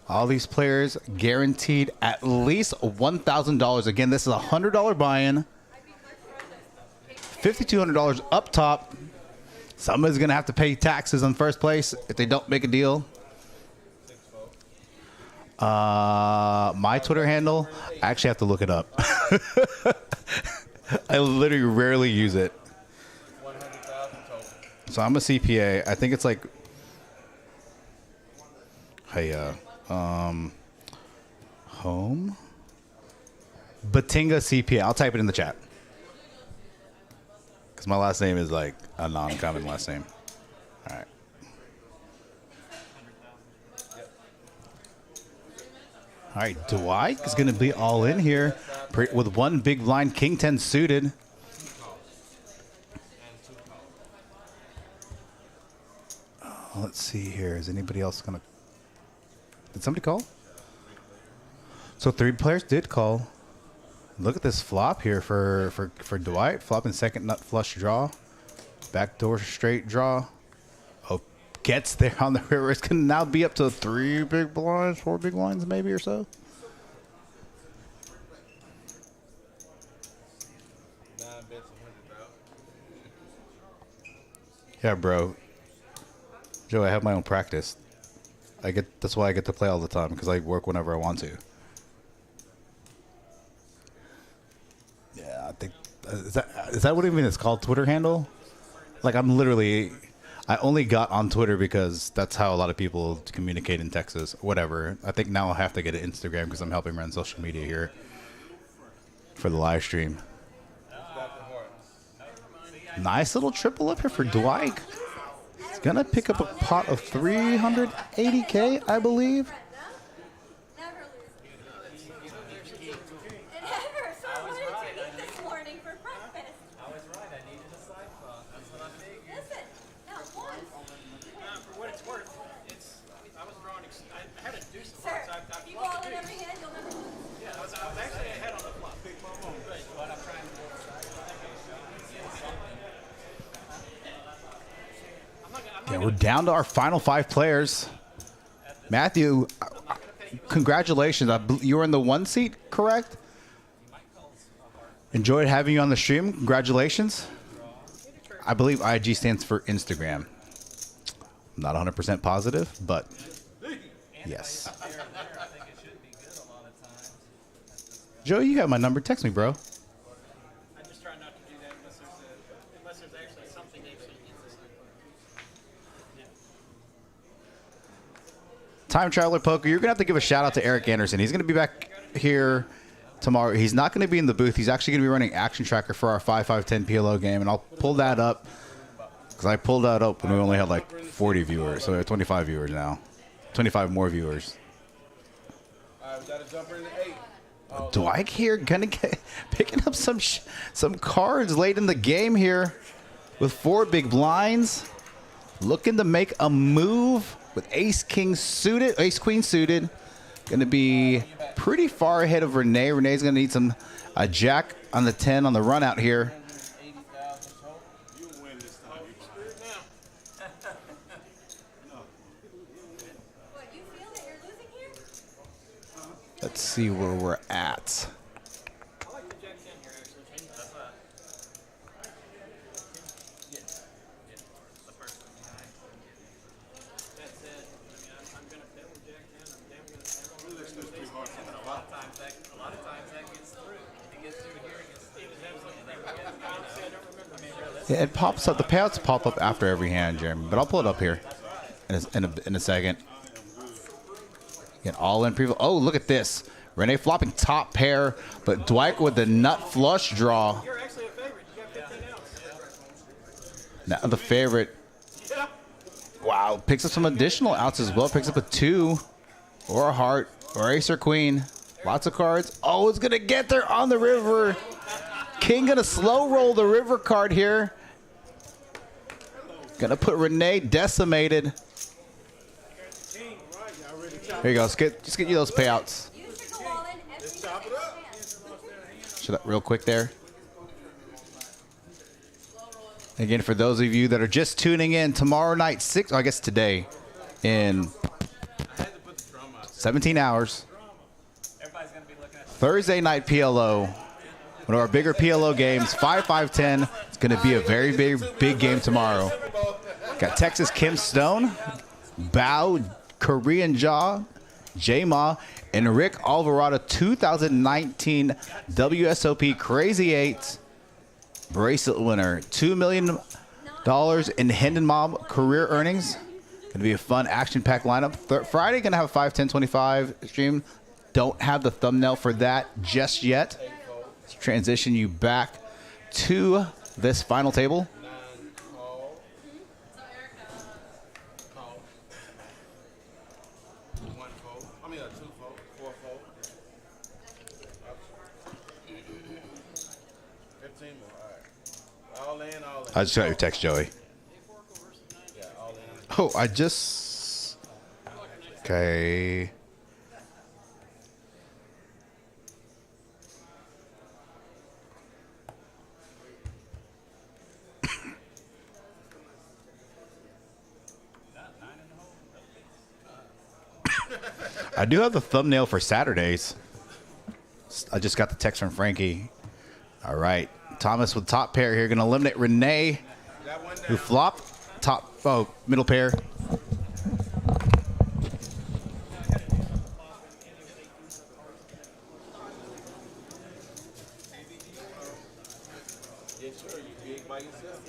All these players guaranteed at least $1,000. Again, this is a $100 buy-in. $5,200 up top. Somebody's going to have to pay taxes on first place if they don't make a deal. My Twitter handle, I actually have to look it up. I literally rarely use it. 100,000 total. So I'm a CPA. I think it's like, hey, home Batinga CPA. I'll type it in the chat because my last name is like a non-common last name. All right. All right, Dwight is going to be all in here with one big blind, King 10 suited. Let's see here. Is anybody else going to... Did somebody call? So 3 players did call. Look at this flop here for Dwight. Flopping second nut flush draw. Backdoor straight draw. Oh, gets there on the river. It's going to now be up to 3 big blinds, 4 big blinds maybe or so. 9 bets, 100,000. Yeah, bro. Joe, I have my own practice. That's why I get to play all the time, because I work whenever I want to. Yeah, I think is that what even it's called? Twitter handle? Like I only got on Twitter because that's how a lot of people communicate in Texas. Whatever. I think now I'll have to get an Instagram because I'm helping run social media here for the live stream. Nice little triple up here for Dwight. He's gonna pick up a pot of 380K, I believe. Never lose. And ever. So what did you eat this morning for breakfast? I was right. I needed a side pot. That's what I figured. Listen, not once. For what it's worth, I was drawing. I had a deuce of Sir, hearts. I if you flubbed ball the in deuce. every hand, you'll never lose. Yeah, I was actually ahead on the flop. Good, but I'm trying to. Yeah, we're down to our final 5 players. Matthew, congratulations. You were in the 1 seat, correct? Enjoyed having you on the stream. Congratulations. I believe IG stands for Instagram. I'm not 100% positive, but yes. Joe, you have my number. Text me, bro. I just try not to do that unless there's actually something actually interesting. Time Traveler Poker, you're going to have to give a shout out to Eric Anderson. He's going to be back here tomorrow. He's not going to be in the booth. He's actually going to be running Action Tracker for our 5-5-10 PLO game, and I'll pull that up because I pulled that up when we only had like 40 viewers. So we have 25 viewers now. 25 more viewers. All right, we got a jumper in the 8. Dwight here going to picking up some cards late in the game here with 4 big blinds. Looking to make a move with ace queen suited. Going to be pretty far ahead of Renee. Renee's going to need some jack on the 10 on the run out here. You win this time. What, you feel that you're losing here? Let's see where we're at. I like the jack 10 here actually. That's that said, I'm gonna bet with jack 10. I'm damn gonna A lot of times that gets through. It gets through here. Yeah, it pops up. The payouts pop up after every hand, Jeremy. But I'll pull it up here in a second. Get all in preview. Oh, look at this. Renee flopping top pair, but Dwight with the nut flush draw. You're actually a favorite. You got 15 outs. Now the favorite. Yeah. Wow, picks up some additional outs as well. Picks up a 2 or a heart or ace or queen. Lots of cards. Oh, it's going to get there on the river. King going to slow roll the river card here. Going to put Renee decimated. Here you go. Just get you those payouts. You should go all in every single hand. Show that real quick there. Again, for those of you that are just tuning in, tomorrow night, today, in 17 hours, Thursday night PLO, one of our bigger PLO games, 5-5-10. It's going to be a very, very big game tomorrow. Got Texas Kim Stone, Bao, Korean Jaw, J-Ma, and Rick Alvarado 2019 WSOP Crazy 8 bracelet winner. $2 million in Hendon Mob career earnings. Going to be a fun action-packed lineup. Friday, going to have a 5, 10, 25 stream. Don't have the thumbnail for that just yet. Let's transition you back to this final table. I just got your text, Joey. Oh, okay. I do have the thumbnail for Saturdays. I just got the text from Frankie. All right. Thomas with top pair here. Going to eliminate Renee, who flopped. top, middle pair. Yeah, sure. You big by yourself.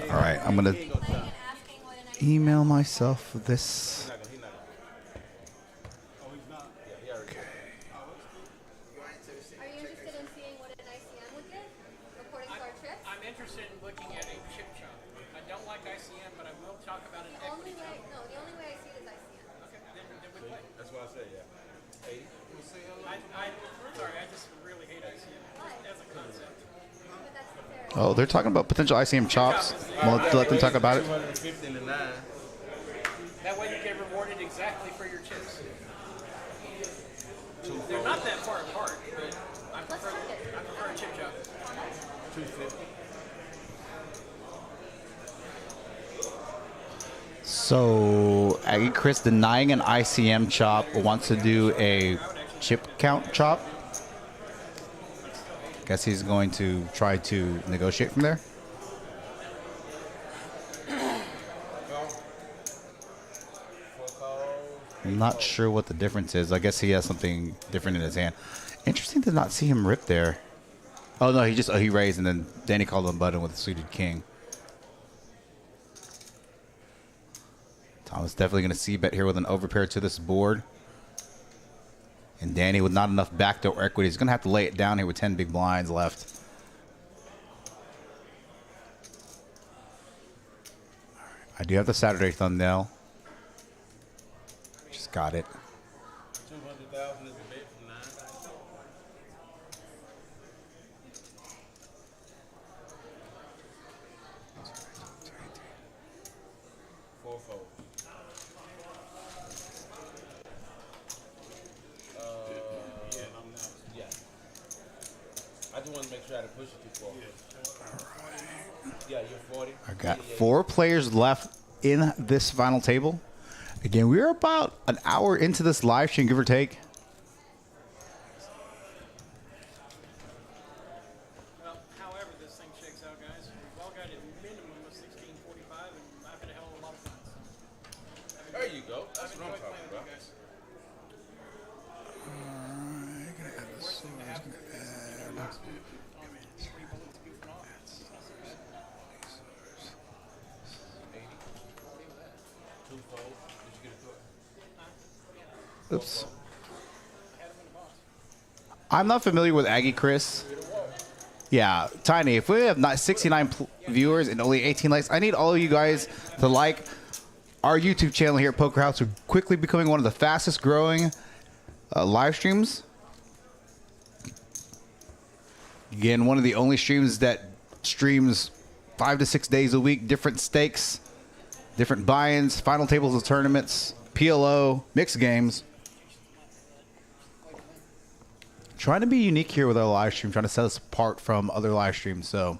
All right, I'm gonna Playing and asking what an ICM. email myself this. Are you interested in seeing what an ICM would get according to our trips? I'm interested in looking at a chip shop. I don't like ICM, but I will talk about an The only equity way, chop. no, the only way I see it is ICM. Okay, then we play. That's what I said, yeah. 80. Sorry, I just really hate ICM as a concept. But that's the fair. Oh, they're talking about potential ICM chops. Well, let them talk about it. 250 and 9. That way you get rewarded exactly for your chips. They're not that far apart, but I prefer a chip shop. 250. So, Aggie Chris denying an ICM chop wants to do a chip count chop. Guess he's going to try to negotiate from there. I'm not sure what the difference is. I guess he has something different in his hand. Interesting to not see him rip there. Oh no, he raised and then Danny called him button with a suited king. Thomas definitely going to see bet here with an overpair to this board. And Danny with not enough backdoor equity is going to have to lay it down here with 10 big blinds left. I do have the Saturday thumbnail. Just got it. 200,000 is a bet from 9. Fourfold. Yeah. I just want to make sure I didn't push it too far. Yeah, you're 40. I got 4 players left in this final table. Again, we're about an hour into this live stream, give or take. Well, however this thing shakes out, guys, we've all got a minimum of 1645, and I've had a hell of a lot of fun. There you go. That's I've what I'm enjoyed talking playing with about. you guys. Twofold. Did you get a thought? Oops. I'm not familiar with Aggie Chris. Yeah, Tiny, if we have not 69 viewers and only 18 likes, I need all of you guys to like our YouTube channel here at Poker House. We're quickly becoming one of the fastest growing live streams. Again, one of the only streams that streams 5 to 6 days a week, different stakes, different buy-ins, final tables of tournaments, PLO, mixed games. Trying to be unique here with our live stream, trying to set us apart from other live streams. So,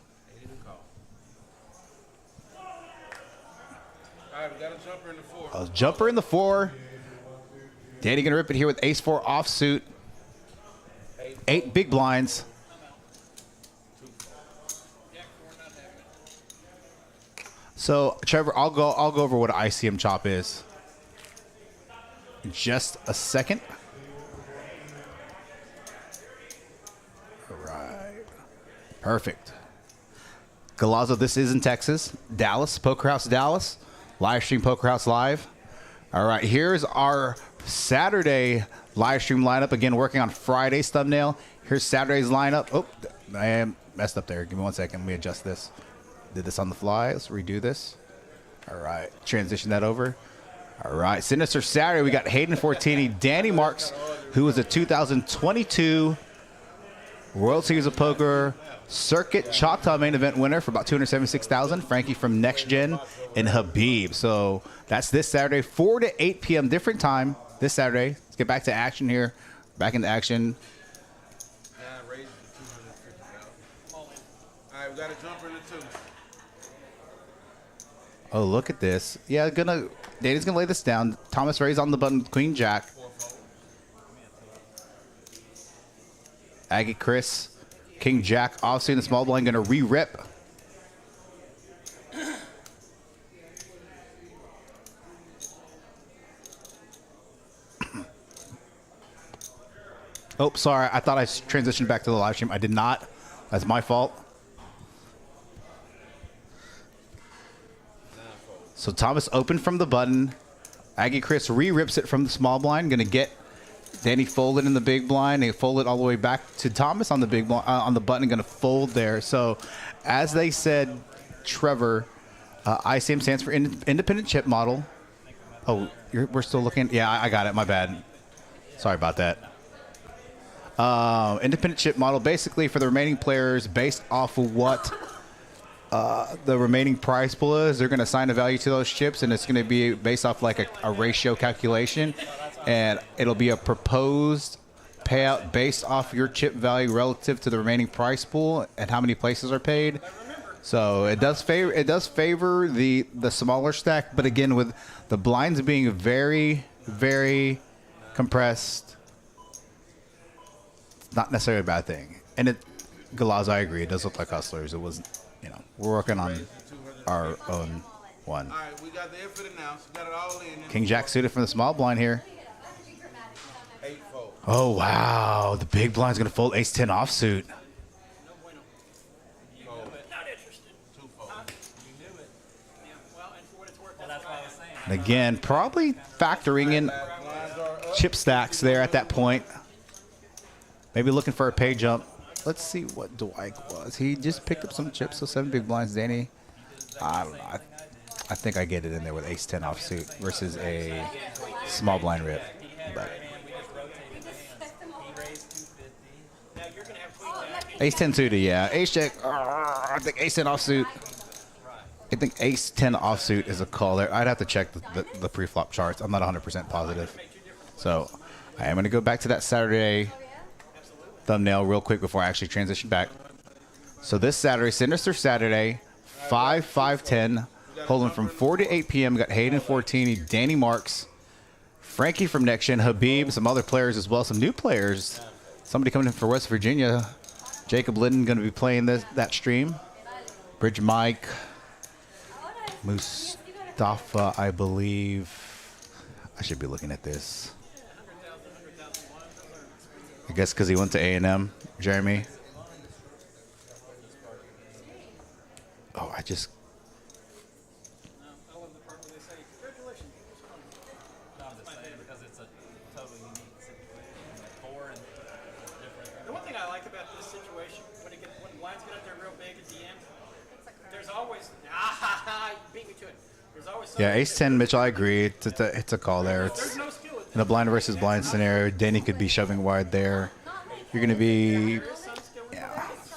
All right, we got a jumper in the 4. a jumper in the 4. Danny gonna rip it here with ace-4 offsuit. 8 big blinds. So, Trevor, I'll go over what an ICM chop is. In just a second. All right. Perfect. Galazzo, this is in Texas. Dallas, Poker House Dallas. Live stream Poker House Live. All right, here's our Saturday live stream lineup. Again, working on Friday's thumbnail. Here's Saturday's lineup. Oh, I messed up there. Give me 1 second. Let me adjust this. Did this on the fly. Let's redo this. All right. Transition that over. All right. Sinister Saturday, we got Hayden Fortini, Danny Marks, who was a 2022 World Series of Poker Circuit Choctaw main event winner for about $276,000. Frankie from Next Gen, and Habib. So that's this Saturday, 4 to 8 p.m. different time this Saturday. Let's get back to action here. Back into action. 9 raises to 250,000. All right, we got a jumper in the 2. Oh, look at this. Yeah, Danny's going to lay this down. Thomas Ray's on the button with Queen Jack. Aggie Chris, King Jack, offsuit in the small blind, going to re-rip. Oh, sorry. I thought I transitioned back to the live stream. I did not. That's my fault. So Thomas opened from the button. Aggie Chris re-rips it from the small blind. Going to get Danny folded in the big blind. They fold it all the way back to Thomas on the big blind, on the button. Going to fold there. So as they said, Trevor, ICM stands for Independent Chip Model. Oh, we're still looking. Yeah, I got it. My bad. Sorry about that. Independent chip model, basically for the remaining players, based off of what the remaining prize pool is, they're going to assign a value to those chips, and it's going to be based off like a ratio calculation, and it'll be a proposed payout based off your chip value relative to the remaining prize pool and how many places are paid. So it does favor the smaller stack, but again, with the blinds being very, very compressed, not necessarily a bad thing. And Galaz, I agree. It does look like Hustlers. It wasn't, we're working on our own one. All right, we got the infinite now. So got it all in. King Jack suited from the small blind here. 8-4. Oh, wow. The big blind's going to fold ace-10 offsuit. Not interested. 2-4. You knew it. Yeah, well, and for what it's worth, Well, that's what I was saying. And again, probably factoring in chip stacks there at that point. Maybe looking for a pay jump. Let's see what Dwight was. He just picked up some chips, so 7 big blinds. Danny, I don't know. I think I get it in there with ace-10 offsuit versus a small blind rip. But now you're going to have Queen Jack. ace-10 suited, yeah. Ace-check. I think ace-10 offsuit. I think ace-10 offsuit is a call there. I'd have to check the pre-flop charts. I'm not 100% positive. So I am going to go back to that Saturday thumbnail real quick before I actually transition back. So this Saturday, Sinister Saturday, 5/5/10, holding from 4 to 8 p.m. Got Hayden Fortini, Danny Marks, Frankie from Next Gen, Habib, some other players as well, some new players. Somebody coming in for West Virginia. Jacob Linden going to be playing that stream. Bridge Mike, Mustafa, I believe. I should be looking at this. I guess because he went to A&M, Jeremy. Oh, I love the part where they say, congratulations. No, I'm just saying because it's a totally unique situation. Like 4 and different. The one thing I like about this situation, when blinds get up there real big at the end, there's always, beat me to it. There's always yeah, ace-10, Mitch, I agree. It's a call there. There's no skill at In a blind versus blind scenario, Danny could be shoving wide there. You're going to be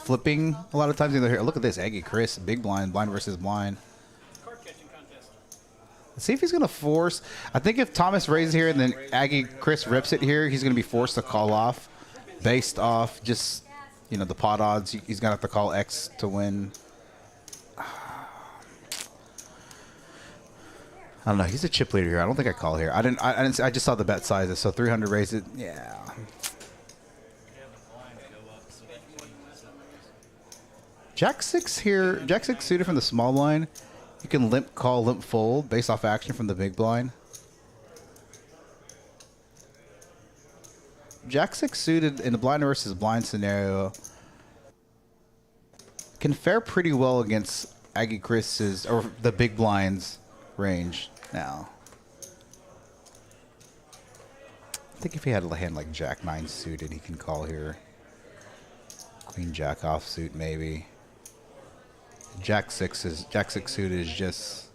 flipping a lot of times. Either here. Look at this, Aggie Chris, big blind, blind versus blind. card catching contest. Let's see if he's going to force. I think if Thomas raises here and then Aggie Chris rips it here, he's going to be forced to call off based off just, the pot odds. He's going to have to call X to win. I don't know. He's a chip leader here. I don't think I call here. I just saw the bet sizes. So 300 raise it. Yeah. Jack 6 here. Jack 6 suited from the small blind. You can limp call, limp fold based off action from the big blind. Jack 6 suited in the blind versus blind scenario can fare pretty well against Aggie Chris's or the big blinds range now. I think if he had a hand like Jack 9 suited, he can call here. Queen Jack offsuit maybe. Jack 6 suited is just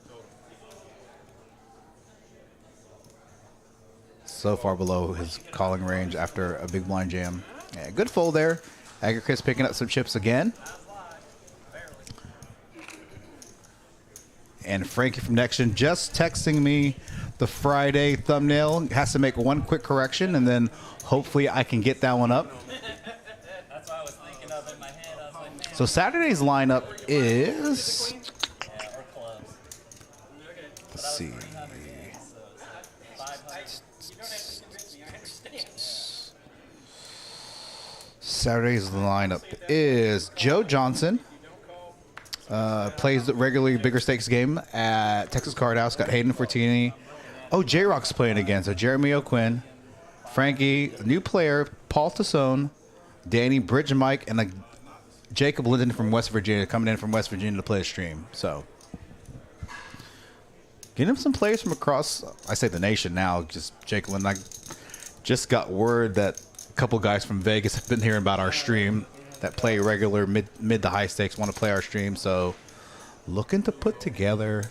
so far below his calling range after a big blind jam. Yeah, good fold there. Aggie Chris picking up some chips again. And Frankie from Next Gen just texting me the Friday thumbnail. Has to make one quick correction, and then hopefully I can get that one up. That's what I was thinking of in my head. I was like, man, So Saturday's lineup is, or close. let's see, Saturday's lineup is Joe Johnson. Plays the regularly bigger stakes game at Texas Card House. Got Hayden Fortini. Oh, J-Rock's playing again. So Jeremy O'Quinn, Frankie, a new player, Paul Tassone, Danny, Bridge Mike, and Jacob Linden from West Virginia coming in from West Virginia to play a stream. So getting him some players from across, I say the nation now, just Jacob Linden. I just got word that a couple guys from Vegas have been hearing about our stream that play regular mid to high stakes, want to play our stream. So looking to put together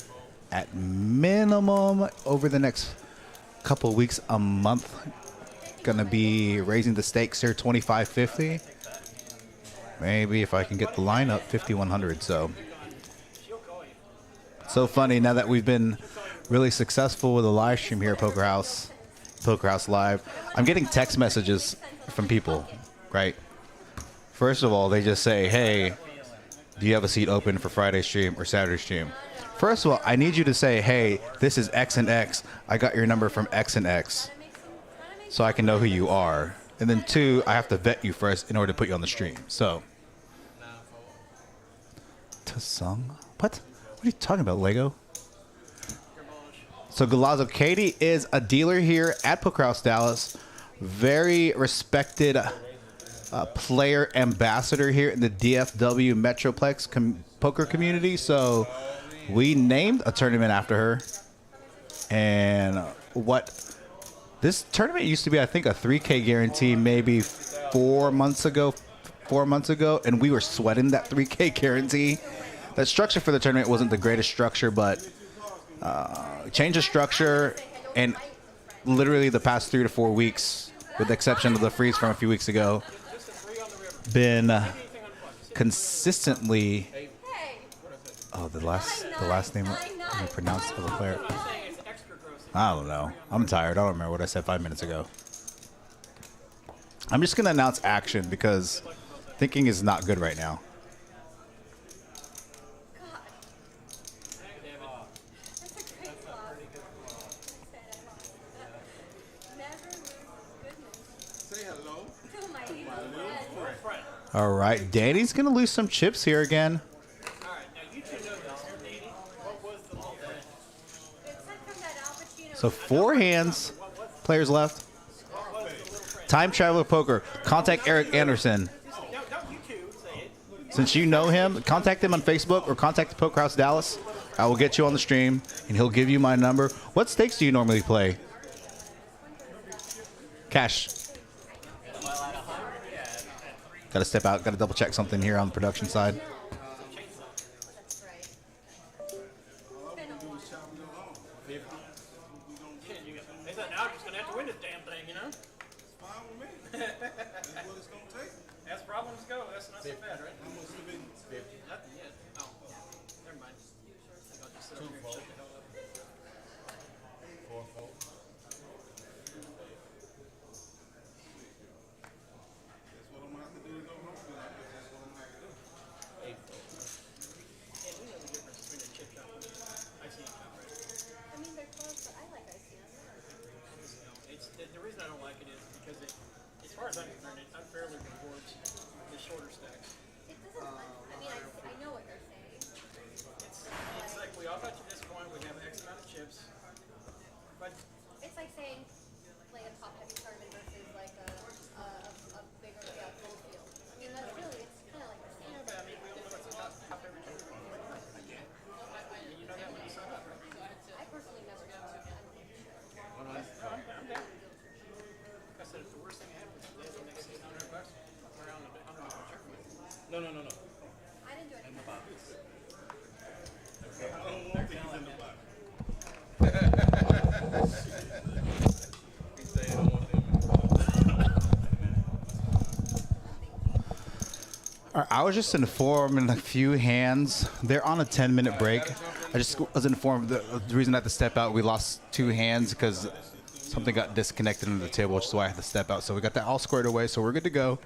at minimum over the next couple weeks, a month, gonna be raising the stakes here 25-50. Maybe if I can get the lineup 5100. So funny now that we've been really successful with a live stream here at Poker House Live. I'm getting text messages from people, right? First of all, they just say, hey, do you have a seat open for Friday stream or Saturday stream? First of all, I need you to say, hey, this is X and X. I got your number from X and X, so I can know who you are. And then two, I have to vet you first in order to put you on the stream. So, Tasung? What? What are you talking about, Lego? So Galazzo, Katie is a dealer here at Poker House Dallas. Very respected player ambassador here in the DFW Metroplex poker community. So we named a tournament after her. And this tournament used to be, I think, a 3K guarantee maybe 4 months ago. And we were sweating that 3K guarantee. The structure for the tournament wasn't the greatest structure, but change of structure, and literally the past 3 to 4 weeks, with the exception of the freeze from a few weeks ago, been consistently. Oh, the last name I pronounced of the player. I don't know. I'm tired. I don't remember what I said 5 minutes ago. I'm just gonna announce action because thinking is not good right now. All right, Danny's gonna lose some chips here again. So 4 hands, players left. Time Traveler Poker. Contact Eric Anderson. Since you know him, contact him on Facebook or contact the Poker House Dallas. I will get you on the stream, and he'll give you my number. What stakes do you normally play? Cash. Got to step out. Got to double check something here on the production side. Now I'm just gonna have to win this damn thing, you know? Fine with me. That's what it's gonna take. As problems go, that's not so bad, right? How much it be? Nothing yet. Oh, never mind. I'll just sit up here and shut the hell up. 4-4. That's what I'm gonna have to do to go home. That's what I'm gonna have to do. 8-4. Yeah, we know the difference between a chip shop and ICM shop, right? I mean, they're close, but I like ICM. The reason I don't like it is because as far as I'm concerned, it unfairly rewards the shorter stacks. It doesn't, I mean, I know what you're saying. It's like we all got to this point, we have X amount of chips, but It's like saying, like a top-heavy tournament versus like a bigger scale full field. I mean, that's really, it's kind of like the same. I mean, we all know it's a top every chip. You know that when you sign up, right? I personally never know. I'm down. Like I said, if the worst thing happens, they have to make $600 around the $100 check. No. I didn't do it. I don't want things in the box. He said he don't want them. All right, I was just informed in a few hands. They're on a 10-minute break. I just was informed the reason I had to step out, we lost 2 hands because something got disconnected under the table, which is why I had to step out. So we got that all squared away, so we're good to go.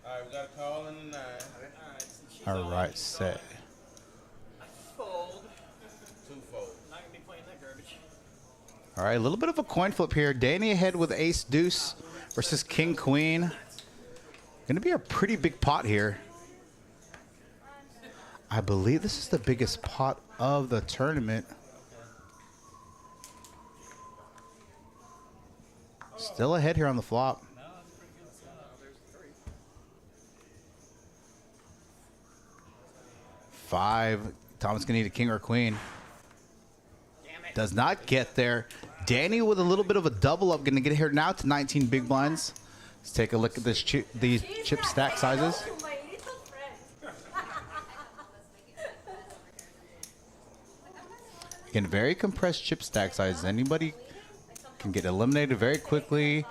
All right, we got a call in the 9. All right, set. Fold. 2-4. Not gonna be playing that garbage. All right, a little bit of a coin flip here. Danny ahead with ace deuce versus king queen. Gonna be a pretty big pot here. I believe this is the biggest pot of the tournament. Still ahead here on the flop. 5. Thomas gonna need a king or a queen. Does not get there. Danny with a little bit of a double up, gonna get here now to 19 big blinds. Let's take a look at this these chip stack sizes. Again, very compressed chip stack sizes. Anybody can get eliminated very quickly.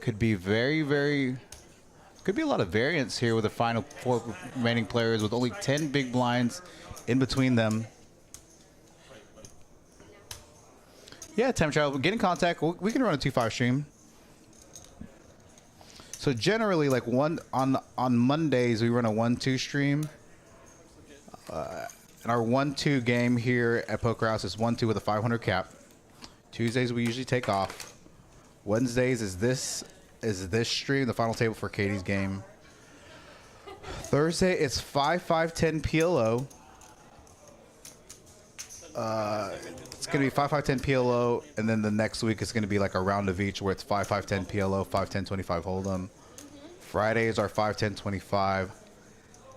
Could be could be a lot of variance here with the final 4 remaining players with only 10 big blinds in between them. Yeah, time travel. Get in contact. We can run a 2-5 stream. So generally, like on Mondays, we run a 1-2 stream. And our 1-2 game here at Poker House is 1-2 with a 500 cap. Tuesdays we usually take off. Wednesdays is this stream, the final table for Katie's game. Thursday it's 5-5-10 PLO. It's gonna be 5-5-10 PLO, and then the next week it's gonna be like a round of each where it's 5-5-10 PLO, 5-10-25 Hold'em. Friday is our 5-10-25.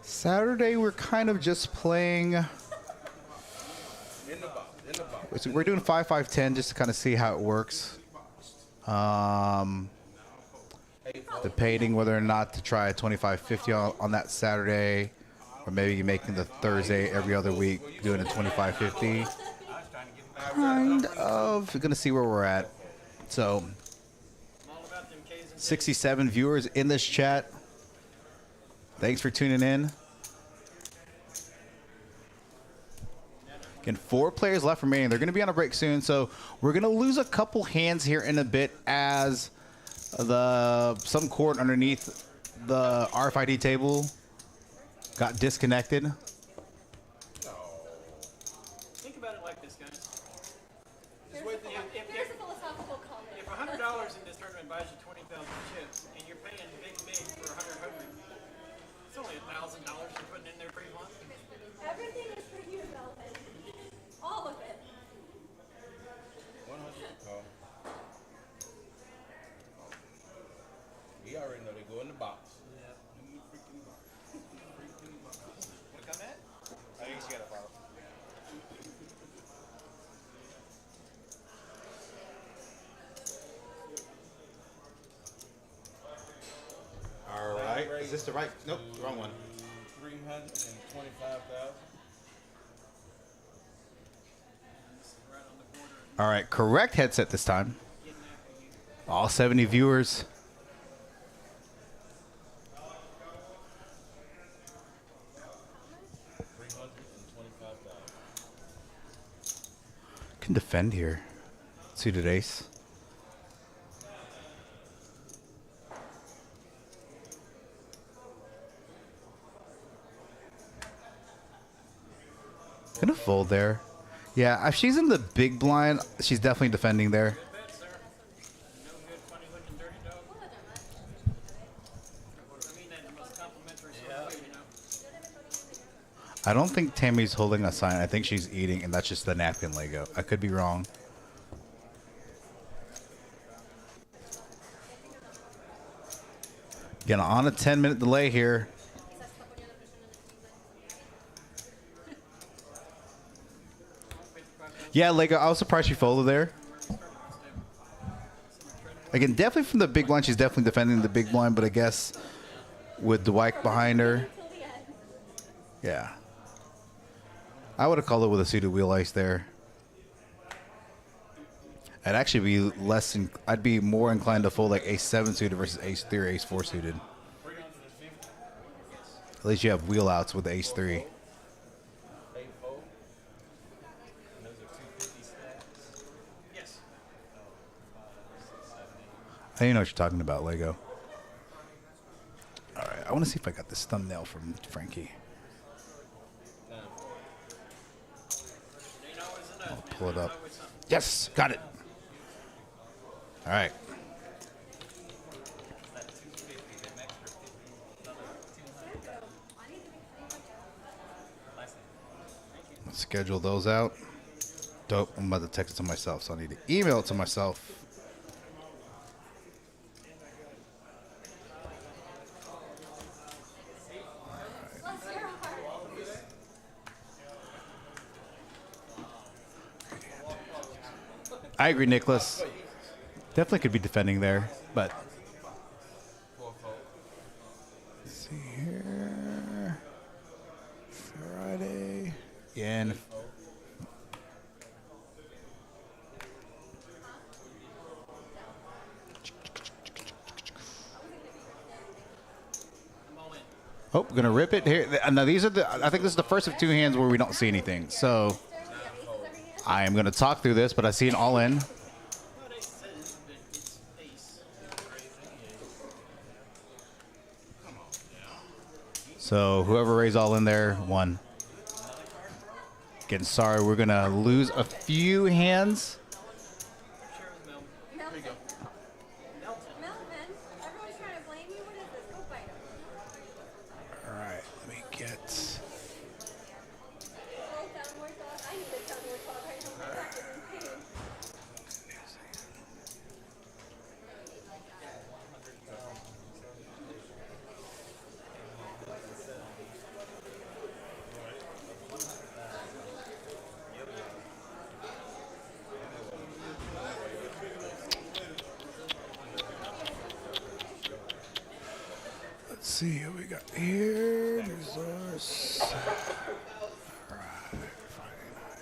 Saturday we're kind of just playing. We're doing 5-5-10 just to kind of see how it works. Debating whether or not to try a 25-50 on that Saturday, or maybe making the Thursday every other week doing a 25-50. Kind of gonna see where we're at. So 67 viewers in this chat. Thanks for tuning in. Again, 4 players left remaining. They're going to be on a break soon, so we're going to lose a couple hands here in a bit as some cord underneath the RFID table got disconnected. Think about it like this, guys. There's a philosophical comment. If $100 in this tournament buys you 20,000 chips, and you're paying big for 100 hundred, it's only $1,000 you're putting in there pretty much. Everything is for you, Melvin. All of it. 100 to call. We already know they go in the box. Wanna come in? I think you got a follow. All right. Is this the right? Nope, the wrong one. 325,000. All right, correct headset this time. All 70 viewers. Can defend here. Suited ace. Gonna fold there. Yeah, if she's in the big blind, she's definitely defending there. Good bet, sir. No good, funny looking, dirty dog. I mean that in the most complimentary sort of way, you know. I don't think Tammy's holding a sign. I think she's eating, and that's just the napkin Lego. I could be wrong. Again, on a 10-minute delay here. Yeah, Lego, I was surprised she folded there. Again, definitely from the big blind, she's definitely defending the big blind, but I guess with Dwight behind her. Yeah. I would have called it with a suited wheel ice there. I'd actually be less, I'd be more inclined to fold like ace-7 suited versus ace-3 or ace-4 suited. At least you have wheel outs with ace-3. Yes. I don't know what you're talking about, Lego. All right, I want to see if I got this thumbnail from Frankie. I'll pull it up. Yes, got it. All right. That 250, an extra 50, another 200,000. Nice thing. Let's schedule those out. Dope. I'm about to text it to myself, so I need to email it to myself. I agree, Nicholas. Definitely could be defending there, but let's see here. Friday. Again. Oh, we're gonna rip it here. Now these are I think this is the first of two hands where we don't see anything. So I am gonna talk through this, but I see an all in. So whoever raised all in there won. Again, sorry, we're gonna lose a few hands. Melvin, everyone's trying to blame you. What is this? Go bite him. All right, let me get. Oh, downward dog. I need a downward dog. I know my back is in pain. Let's see who we got here. Resource. All right, Friday night.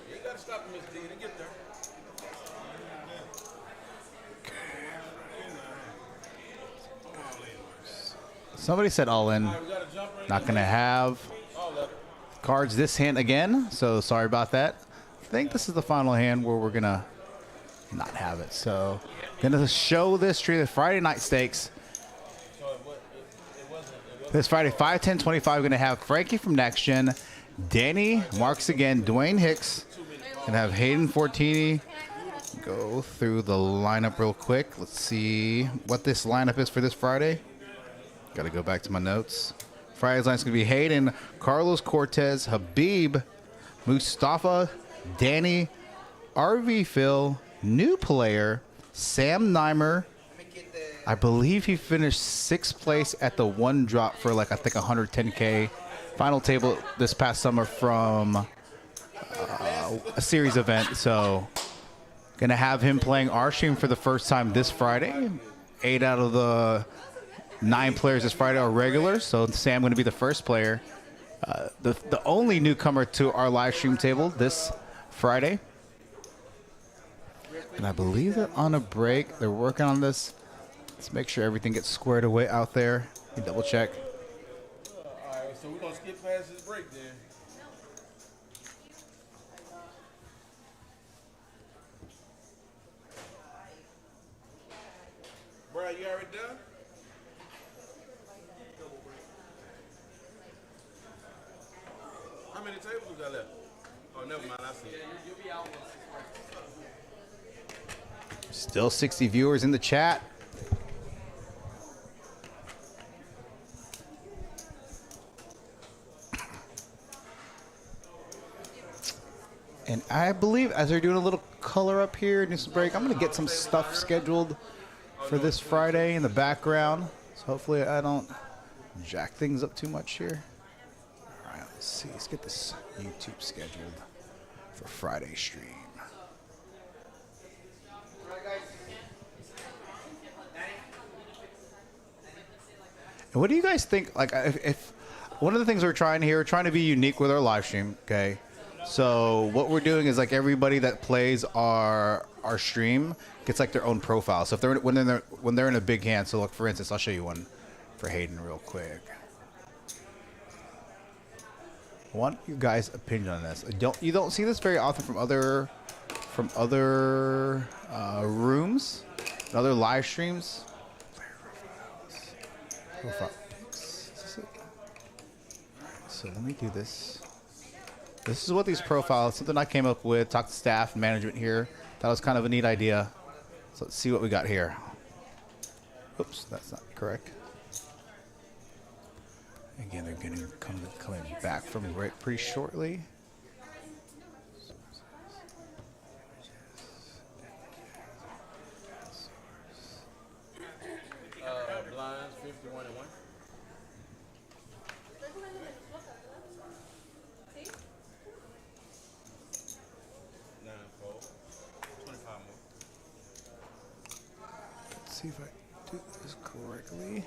You gotta stop him, Miss D, to get there. Somebody said all in. We gotta jump right Not gonna have all of it. cards this hand again, so sorry about that. I think this is the final hand where we're gonna not have it. So gonna show this tree, the Friday night stakes. So it wasn't. This Friday, 5, 10, 25, we're gonna have Frankie from Next Gen, Danny, Marks again, Dwayne Hicks, gonna have Hayden Fortini. Go through the lineup real quick. Let's see what this lineup is for this Friday. Got to go back to my notes. Friday's line's going to be Hayden, Carlos Cortez, Habib, Mustafa, Danny, RV Phil, new player, Sam Neimer. I believe he finished 6th place at the one drop for like, I think 110K final table this past summer from a series event. So going to have him playing our stream for the first time this Friday. 8 out of the 9 players this Friday are regulars, so Sam going to be the first player. The only newcomer to our live stream table this Friday. And I believe they're on a break. They're working on this. Let's make sure everything gets squared away out there. Let me double check. All right, so we're gonna skip past this break then. Brian, you already done? How many tables we got left? Oh, never mind. I see it. Still 60 viewers in the chat. And I believe as they're doing a little color up here in this break, I'm going to get some stuff scheduled for this Friday in the background. So hopefully I don't jack things up too much here. All right, let's see. Let's get this YouTube scheduled for Friday stream. And what do you guys think? Like, if one of the things we're trying here, we're trying to be unique with our live stream. Okay, so what we're doing is like everybody that plays our stream gets like their own profile. So if they're when they're in a big hand. So look, for instance, I'll show you one for Hayden real quick. I want you guys' opinion on this. You don't see this very often from other rooms, and other live streams. So let me do this. This is what these profiles, something I came up with, talked to staff and management here. That was kind of a neat idea. So let's see what we got here. Oops, that's not correct. Again, they're getting coming back from me pretty shortly. Blinds 51 and 1. Let's see if I do this correctly.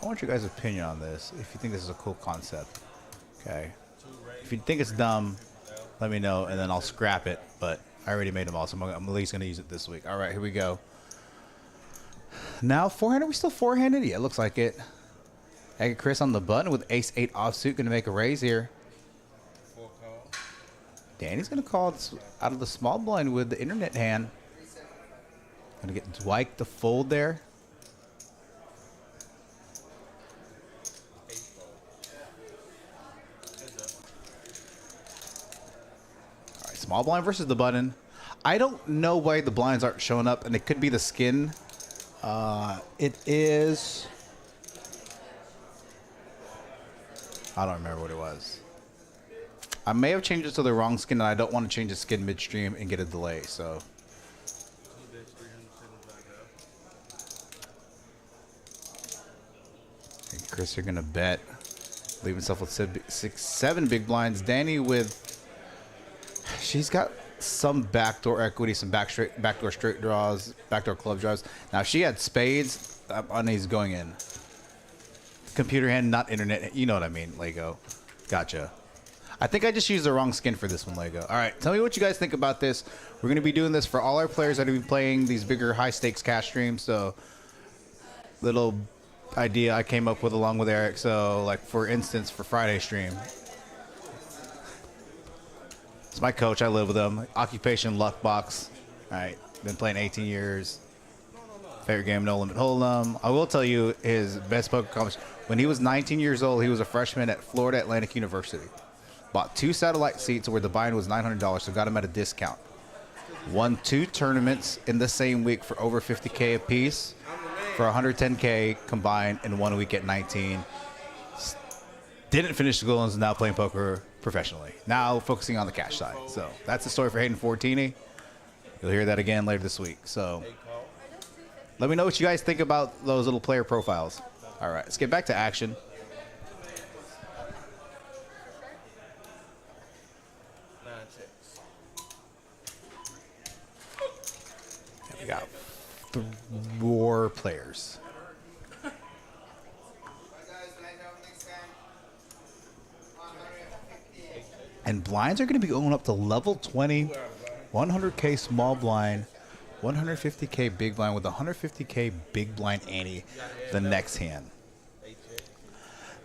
I want your guys' opinion on this, if you think this is a cool concept. Okay. If you think it's dumb, let me know, and then I'll scrap it. But I already made them all, so I'm at least going to use it this week. All right, here we go. Now, four-handed. We still four-handed? Yeah, it looks like it. I get Chris on the button with ace-8 offsuit. Going to make a raise here. Danny's going to call out of the small blind with the internet hand. Going to get Dwight to fold there. All right, small blind versus the button. I don't know why the blinds aren't showing up, and it could be the skin. It is... I don't remember what it was. I may have changed it to the wrong skin, and I don't want to change the skin midstream and get a delay, so... And Chris, you're going to bet. Leave himself with 7 big blinds. Danny with... She's got some backdoor equity, some backdoor straight draws, backdoor club draws. Now, if she had spades, he's going in. Computer hand, not internet. You know what I mean, Lego. Gotcha. I think I just used the wrong skin for this one, Lego. All right, tell me what you guys think about this. We're going to be doing this for all our players that are going to be playing these bigger high-stakes cash streams. So, little idea I came up with along with Eric. So, like, for instance, for Friday stream. It's my coach. I live with him. Occupation, luck box. All right, been playing 18 years. Favorite game, No Limit Hold'em. I will tell you his best poker accomplishment. When he was 19 years old, he was a freshman at Florida Atlantic University. Bought 2 satellite seats where the buy-in was $900, so got him at a discount. Won 2 tournaments in the same week for over $50K a piece, for $110K combined in 1 week at 19. Didn't finish school and is now playing poker professionally. Now focusing on the cash side. So that's the story for Hayden Fortini. You'll hear that again later this week. So let me know what you guys think about those little player profiles. All right, let's get back to action. We got 4 players. And blinds are going to be going up to level 20, 100K small blind, 150K big blind with 150K big blind ante the next hand.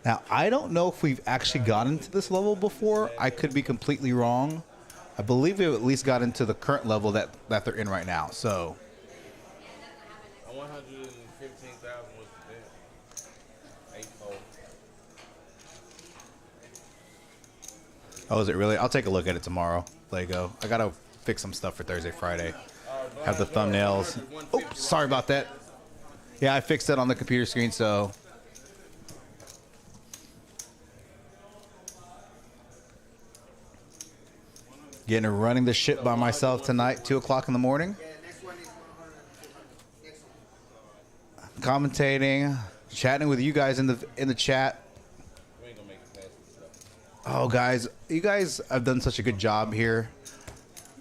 Now, I don't know if we've actually gotten to this level before. I could be completely wrong. I believe we at least got into the current level that they're in right now. So 115,000 was the bid. 8 fold. Oh, is it really? I'll take a look at it tomorrow, Lego. I got to fix some stuff for Thursday, Friday. Have the thumbnails. Oh, sorry about that. Yeah, I fixed it on the computer screen, so... Getting running the ship by myself tonight, 2 o'clock in the morning. Commentating, chatting with you guys in the chat. Oh, guys, you guys have done such a good job here.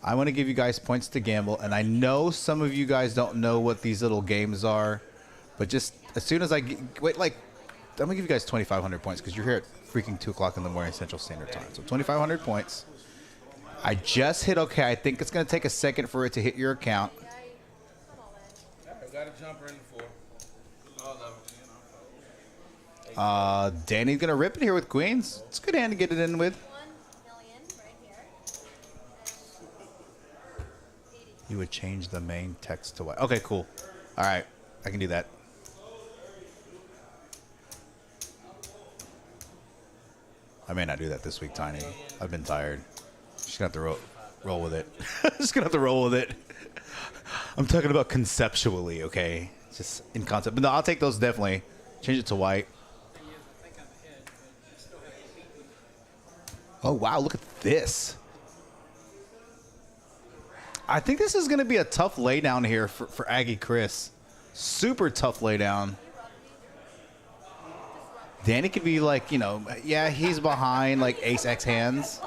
I want to give you guys points to gamble, and I know some of you guys don't know what these little games are, but just as soon as I wait, like, I'm gonna give you guys 2,500 points because you're here at freaking 2 o'clock in the morning Central Standard Time. So 2,500 points. I just hit okay. I think it's gonna take a second for it to hit your account. I got a jumper in the 4. Danny's gonna rip it here with queens. It's a good hand to get it in with. 1 million right here. You would change the main text to white. Okay, cool. All right, I can do that. I may not do that this week, Tiny. I've been tired. Just gonna have to roll with it. Just gonna have to roll with it. I'm talking about conceptually, okay? Just in concept. But no, I'll take those definitely. Change it to white. Oh, wow, look at this. I think this is going to be a tough laydown here for Aggie Chris. Super tough laydown. Danny could be like, you know, yeah, he's behind like ace-x hands.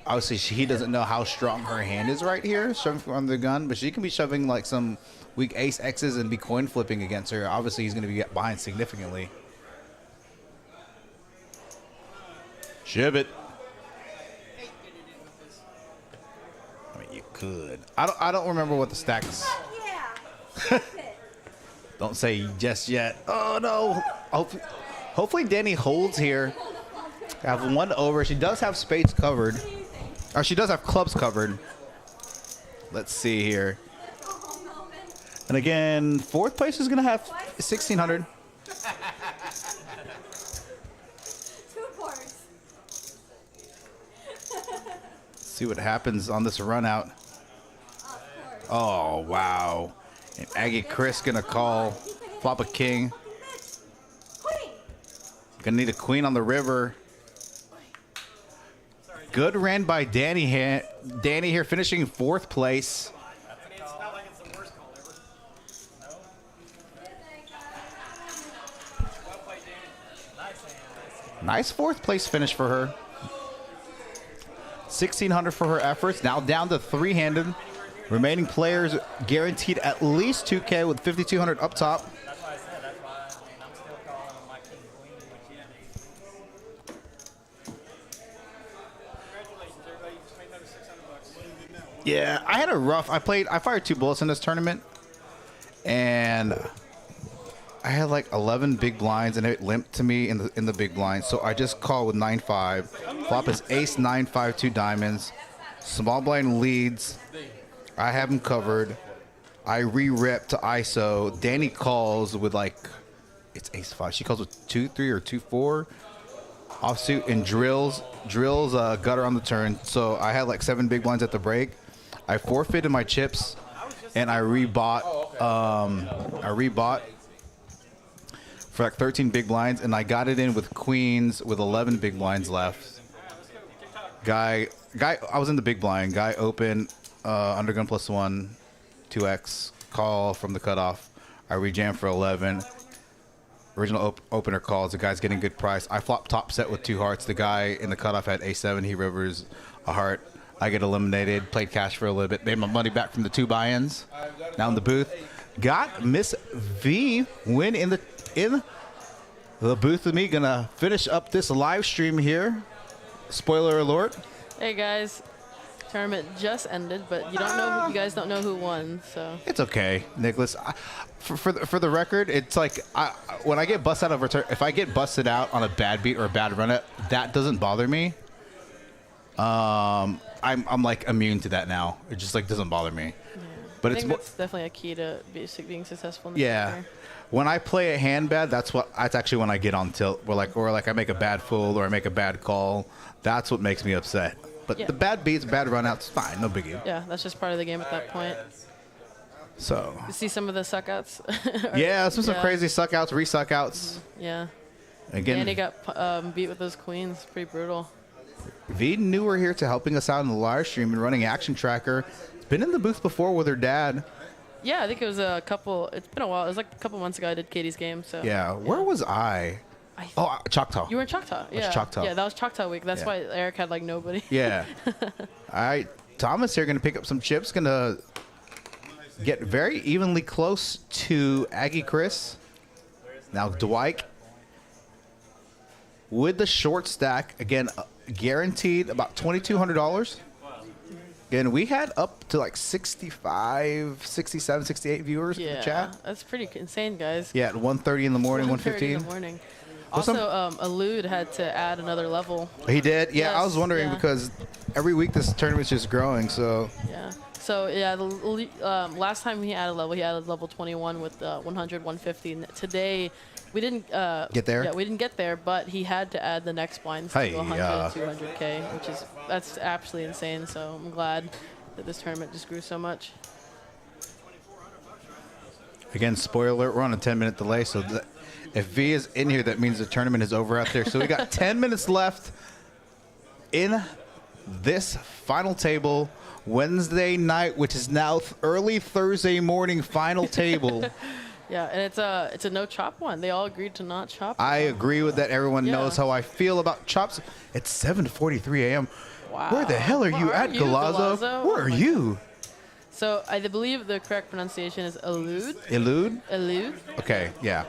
Obviously, he doesn't know how strong her hand is right here, shoving from the gun, but she can be shoving like some weak ace-x's and be coin flipping against her. Obviously, he's going to be behind significantly. Shiv it. I mean, you could. I don't remember what the stacks. Yeah. Don't say just yet. Oh no. Hopefully Danny holds here. I have one over. She does have spades covered. Or she does have clubs covered. Let's see here. And again, fourth place is gonna have 1,600. 2 points. See what happens on this run out. Oh wow. And Aggie Chris gonna call. Flop a king. Queen. Gonna need a queen on the river. Good ran by Danny here. Danny here finishing in fourth place. I mean, it's not like it's the worst call ever. No? Well played, Danny. Nice hand. Nice fourth place finish for her. 1,600 for her efforts. Now down to three-handed. Remaining players guaranteed at least 2K with 5,200 up top. That's why I said, that's why, I mean, I'm still calling him my king queen, which Congratulations, everybody. You just made another $600. Yeah, I had a rough. I fired 2 bullets in this tournament, and I had like 11 big blinds, and it limped to me in the big blind. So I just called with 9-5. Flop is ace 9-5 2 diamonds. Small blind leads. I have him covered. I re-rep to ISO. Danny calls with like, it's ace 5. She calls with 2-3 or 2-4. Offsuit and drills gutter on the turn. So I had like 7 big blinds at the break. I forfeited my chips, and I rebought. I rebought for like 13 big blinds, and I got it in with queens with 11 big blinds left. Guy, I was in the big blind. Guy open, undergun +1, 2x, call from the cutoff. I rejam for 11. Original opener calls. The guy's getting good price. I flop top set with 2 hearts. The guy in the cutoff had a7. He rivers a heart. I get eliminated. Played cash for a little bit. Made my money back from the 2 buy-ins. Now in the booth. Got Miss V win in the booth with me. Gonna finish up this live stream here. Spoiler alert. Hey guys, tournament just ended, but you guys don't know who won, so It's okay, Nicholas. For the record, it's like when I get busted out of return, if I get busted out on a bad beat or a bad run up, that doesn't bother me. I'm like immune to that now. It just like doesn't bother me. yeah. But I it's think more, that's definitely a key to being successful in the yeah. tournament. When I play a hand bad, that's actually when I get on tilt. Or like I make a bad fold or I make a bad call. That's what makes me upset. But Yeah. the bad beats, bad runouts, fine, no biggie. Yeah, that's just part of the game at that point. So You see some of the suckouts. yeah, some Yeah. crazy suckouts, re-suckouts. Yeah. Again, Danny got beat with those queens. Pretty brutal. V knew we're here to helping us out in the live stream and running Action Tracker. Been in the booth before with her dad. Yeah, I think it was a couple. It's been a while. It was like a couple months ago I did Katie's game. So Yeah, where was I? Oh, Choctaw. You were in Choctaw. Yeah. Choctaw. Yeah, that was Choctaw week. That's Yeah. why Eric had like nobody. Yeah. All right, Thomas here going to pick up some chips. Going to get very evenly close to Aggie Chris. Now Dwight with the short stack. Again, guaranteed about $2,200. Again, we had up to like 65, 67, 68 viewers in Yeah, the chat. that's pretty insane, guys. Yeah, at 1:30 in the morning, 1:30 in 1:15. the morning. Also, Elude had to add another level. He did? Yeah, I Yes, was wondering yeah. because every week this tournament's just growing, so. Yeah. So yeah, last time he added level 21 with 100, 150. And today, we didn't Get there? Yeah, we didn't get there, but he had to add the next blinds to Hey, 100 and 200K, that's absolutely insane. So I'm glad that this tournament just grew so much. Again, spoiler alert, we're on a 10-minute delay, so if V is in here, that means the tournament is over out there. So we got 10 minutes left in this final table. Wednesday night, which is now early Thursday morning final table. Yeah, and it's a no chop one. They all agreed to not chop. I agree with that. Everyone Yeah. knows how I feel about chops. It's 7:43 a.m. Wow. Where the hell are you Where at, are you, Galazzo? Galazzo? Where Oh are my you? So I believe the correct pronunciation is Elude. Elude? Elude. Okay, yeah.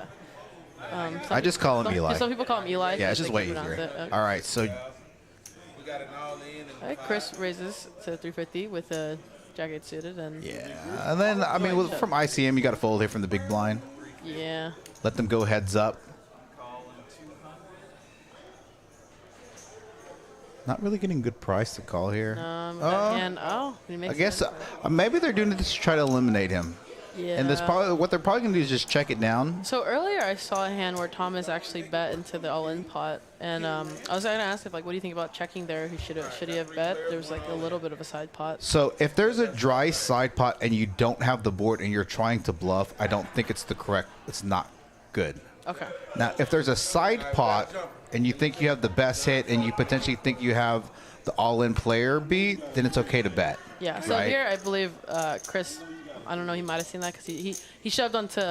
I just call him Eli. Some people call him Eli. Yeah, it's just they way can pronounce easier. it. Okay. All right, so We got an all in. All right, Chris raises to 350 with a jacket suited and yeah, and then I mean, from ICM, you got to fold here from the big blind. yeah. Let them go heads up. Not really getting good price to call here. And he I makes guess it. maybe they're doing it to try to eliminate him. Yeah. And what they're probably gonna do is just check it down. So earlier I saw a hand where Thomas actually bet into the all-in pot, and I was gonna ask if what do you think about checking there? Should he have bet? There was a little bit of a side pot. So if there's a dry side pot and you don't have the board and you're trying to bluff, I don't think it's it's not good. Okay. Now, if there's a side pot and you think you have the best hit and you potentially think you have the all-in player beat, then it's okay to bet. Yeah. So right? here I believe Chris, I don't know, he might have seen that because he shoved onto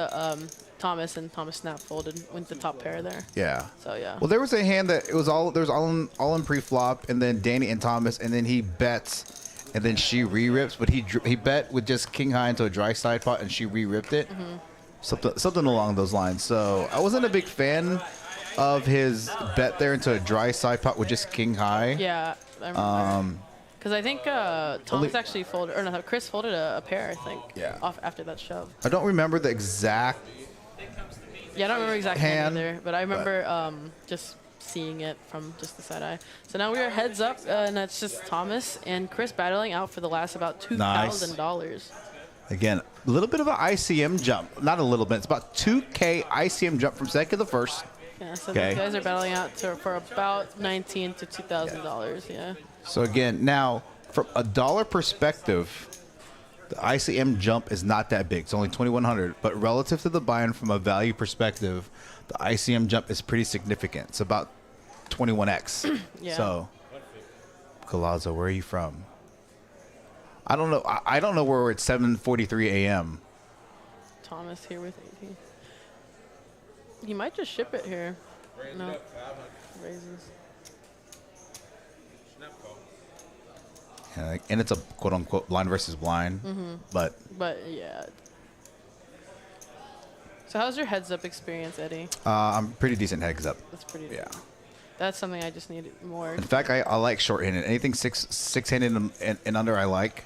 Thomas and Thomas snap folded, went the top pair there. Yeah. So yeah. Well, there was a hand that there was all in pre-flop, and then Danny and Thomas, and then he bets, and then she re-rips, but he bet with just king high into a dry side pot, and she re-ripped it. Something along those lines. So I wasn't a big fan of his bet there into a dry side pot with just king high. Yeah. I remember. Because I think Thomas actually folded, or no, Chris folded a pair, I think. Yeah. Off after that shove. I don't remember the exact. Yeah, I don't remember exactly hand, either, but I remember just seeing it from just the side eye. So now we are heads up, and that's just Thomas and Chris battling out for the last about $2,000. Again, a little bit of an ICM jump. Not a little bit. It's about 2K ICM jump from second to first. Yeah, so Okay. these guys are battling out for about $19,000 to $2,000. Yeah. So again, now from a dollar perspective, the ICM jump is not that big. It's only 2,100, but relative to the buy-in from a value perspective, the ICM jump is pretty significant. It's about 21x. Yeah. So, Galazzo, where are you from? I don't know. I don't know where we're at 7:43 a.m. Thomas here with 18. He might just ship it here. No. Raises. And it's a quote-unquote blind versus blind, but yeah. So how's your heads-up experience, Eddie? I'm pretty decent heads up. That's pretty. Yeah. That's something I just need more. In fact, I like short-handed. Anything six-handed and under, I like.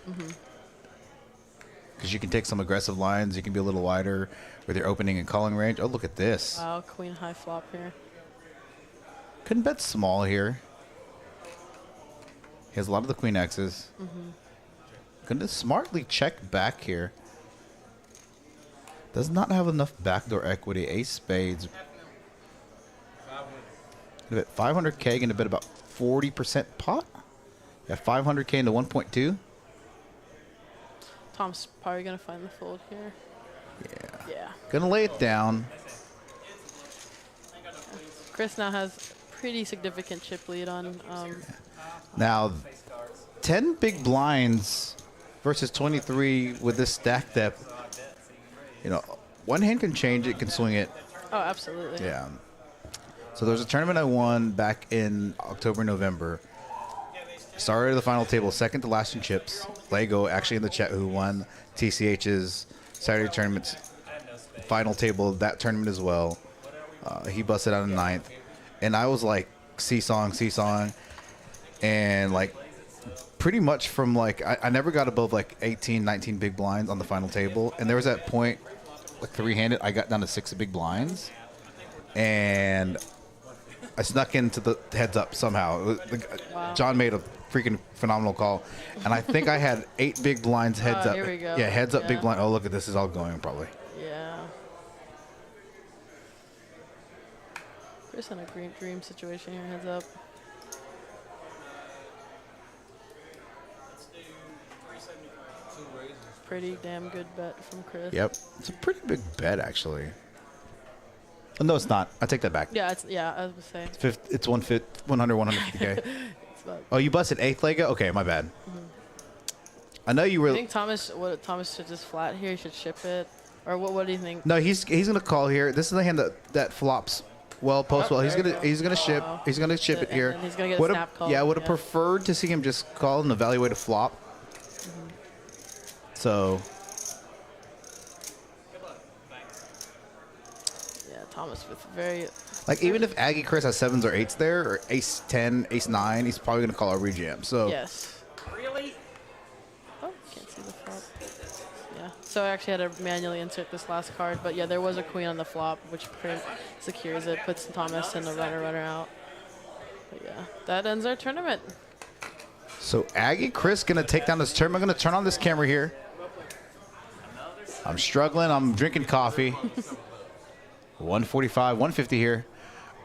Because you can take some aggressive lines. You can be a little wider with your opening and calling range. Oh, look at this. Wow, queen high flop here. Couldn't bet small here. He has a lot of the queen X's. Couldn't smartly check back here. Does not have enough backdoor equity. Ace spades. Gonna bet 500K. Gonna bet about 40% pot. Got 500K into 1.2. Tom's probably gonna find the fold here. Yeah. Gonna lay it down. Chris now has pretty significant chip lead on. Now, 10 big blinds versus 23 with this stack depth. You know, one hand can change it, can swing it. Oh, absolutely. Yeah. So there's a tournament I won back in October, November. Started the final table, second to last in chips. Lego, actually in the chat, who won TCH's Saturday tournament's final table of that tournament as well. He busted out in ninth. And I was like seesawing. And like pretty much from like, I never got above like 18, 19 big blinds on the final table. And there was that point, like three-handed, I got down to 6 big blinds. And I snuck into the heads up somehow. Wow. John made a freaking phenomenal call, and I think I had 8 big blinds heads up. Here we go. Yeah, heads up, big Yeah. blind. Oh, look at this. Is all going probably. Yeah. Chris in a dream situation here. Heads up. Let's do 375. 2 raises. Pretty damn good bet from Chris. Yep, it's a pretty big bet actually. Oh, no, it's not. I take that back. Yeah, I was gonna say. It's 150K. It's about, Oh, you busted 8th Lego? Okay, my bad. I know you I were. think Thomas should just flat here. He should ship it, or what do you think? No, he's gonna call here. This is the hand that flops well, post well. He's there you gonna go. he's gonna ship. Wow. He's gonna ship it And here. then he's gonna get a Would've- snap call. Yeah, would have Yeah. preferred to see him just call and evaluate a flop. So Yeah, Thomas with very. like even if Aggie Chris has 7s or 8s there or Ace 10, Ace 9, he's probably gonna call a rejam. So Yes. Really? Oh, can't see the flop. Yeah. So I actually had to manually insert this last card, but yeah, there was a queen on the flop, which secures it, puts Thomas in the runner out. But yeah, that ends our tournament. So Aggie Chris gonna take down this turn. I'm gonna turn on this camera here. I'm struggling. I'm drinking coffee. 145, 150 here.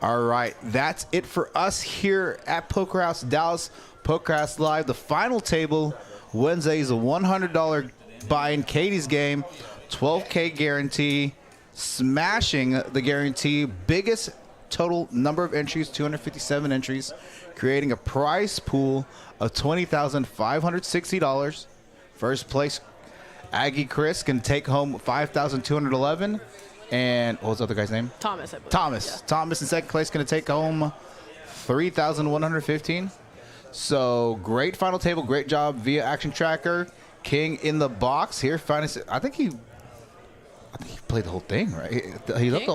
All right, that's it for us here at Poker House Dallas. Poker House Live. The final table Wednesday is a $100 buy-in. Katie's game, 12K guarantee, smashing the guarantee. Biggest total number of entries, 257 entries, creating a prize pool of $20,560. First place, Aggie Chris can take home 5,211. And what was the other guy's name? Thomas, I believe. Thomas. Yeah. Thomas in second place going to take home 3,115. So great final table. Great job via Action Tracker. King in the box here. I think he played the whole thing, right? He did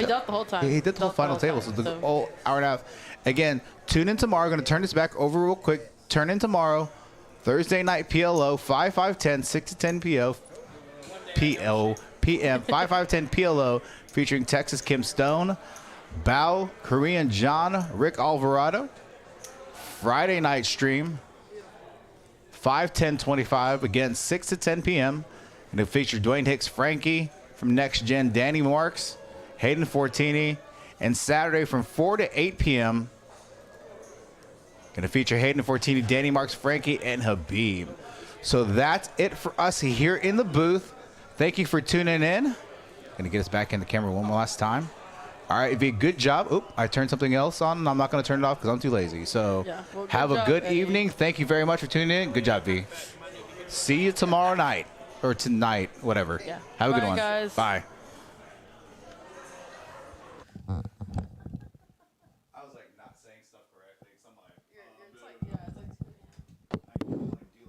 the whole time. He did the whole final table. So the whole hour and a half. Again, tune in tomorrow. Going to turn this back over real quick. Turn in tomorrow. Thursday night PLO, 5-5-10, 6-10 PM, 5-5-10 PLO, featuring Texas Kim Stone, Bao, Korean John, Rick Alvarado. Friday night stream, 5-10-25, again, 6-10 p.m. And it features Dwayne Hicks, Frankie from Next Gen, Danny Marks, Hayden Fortini, and Saturday from 4 to 8 p.m. Going to feature Hayden Fortini, Danny Marks, Frankie, and Habib. So that's it for us here in the booth. Thank you for tuning in. Going to get us back in the camera one last time. All right, V, good job. Oop, I turned something else on, and I'm not going to turn it off because I'm too lazy. So Yeah, well, good have a job, good Eddie. evening. Thank you very much for tuning in. Good job, V. See you tomorrow night or tonight, whatever. Yeah. Have a good Bye, one. guys. Bye.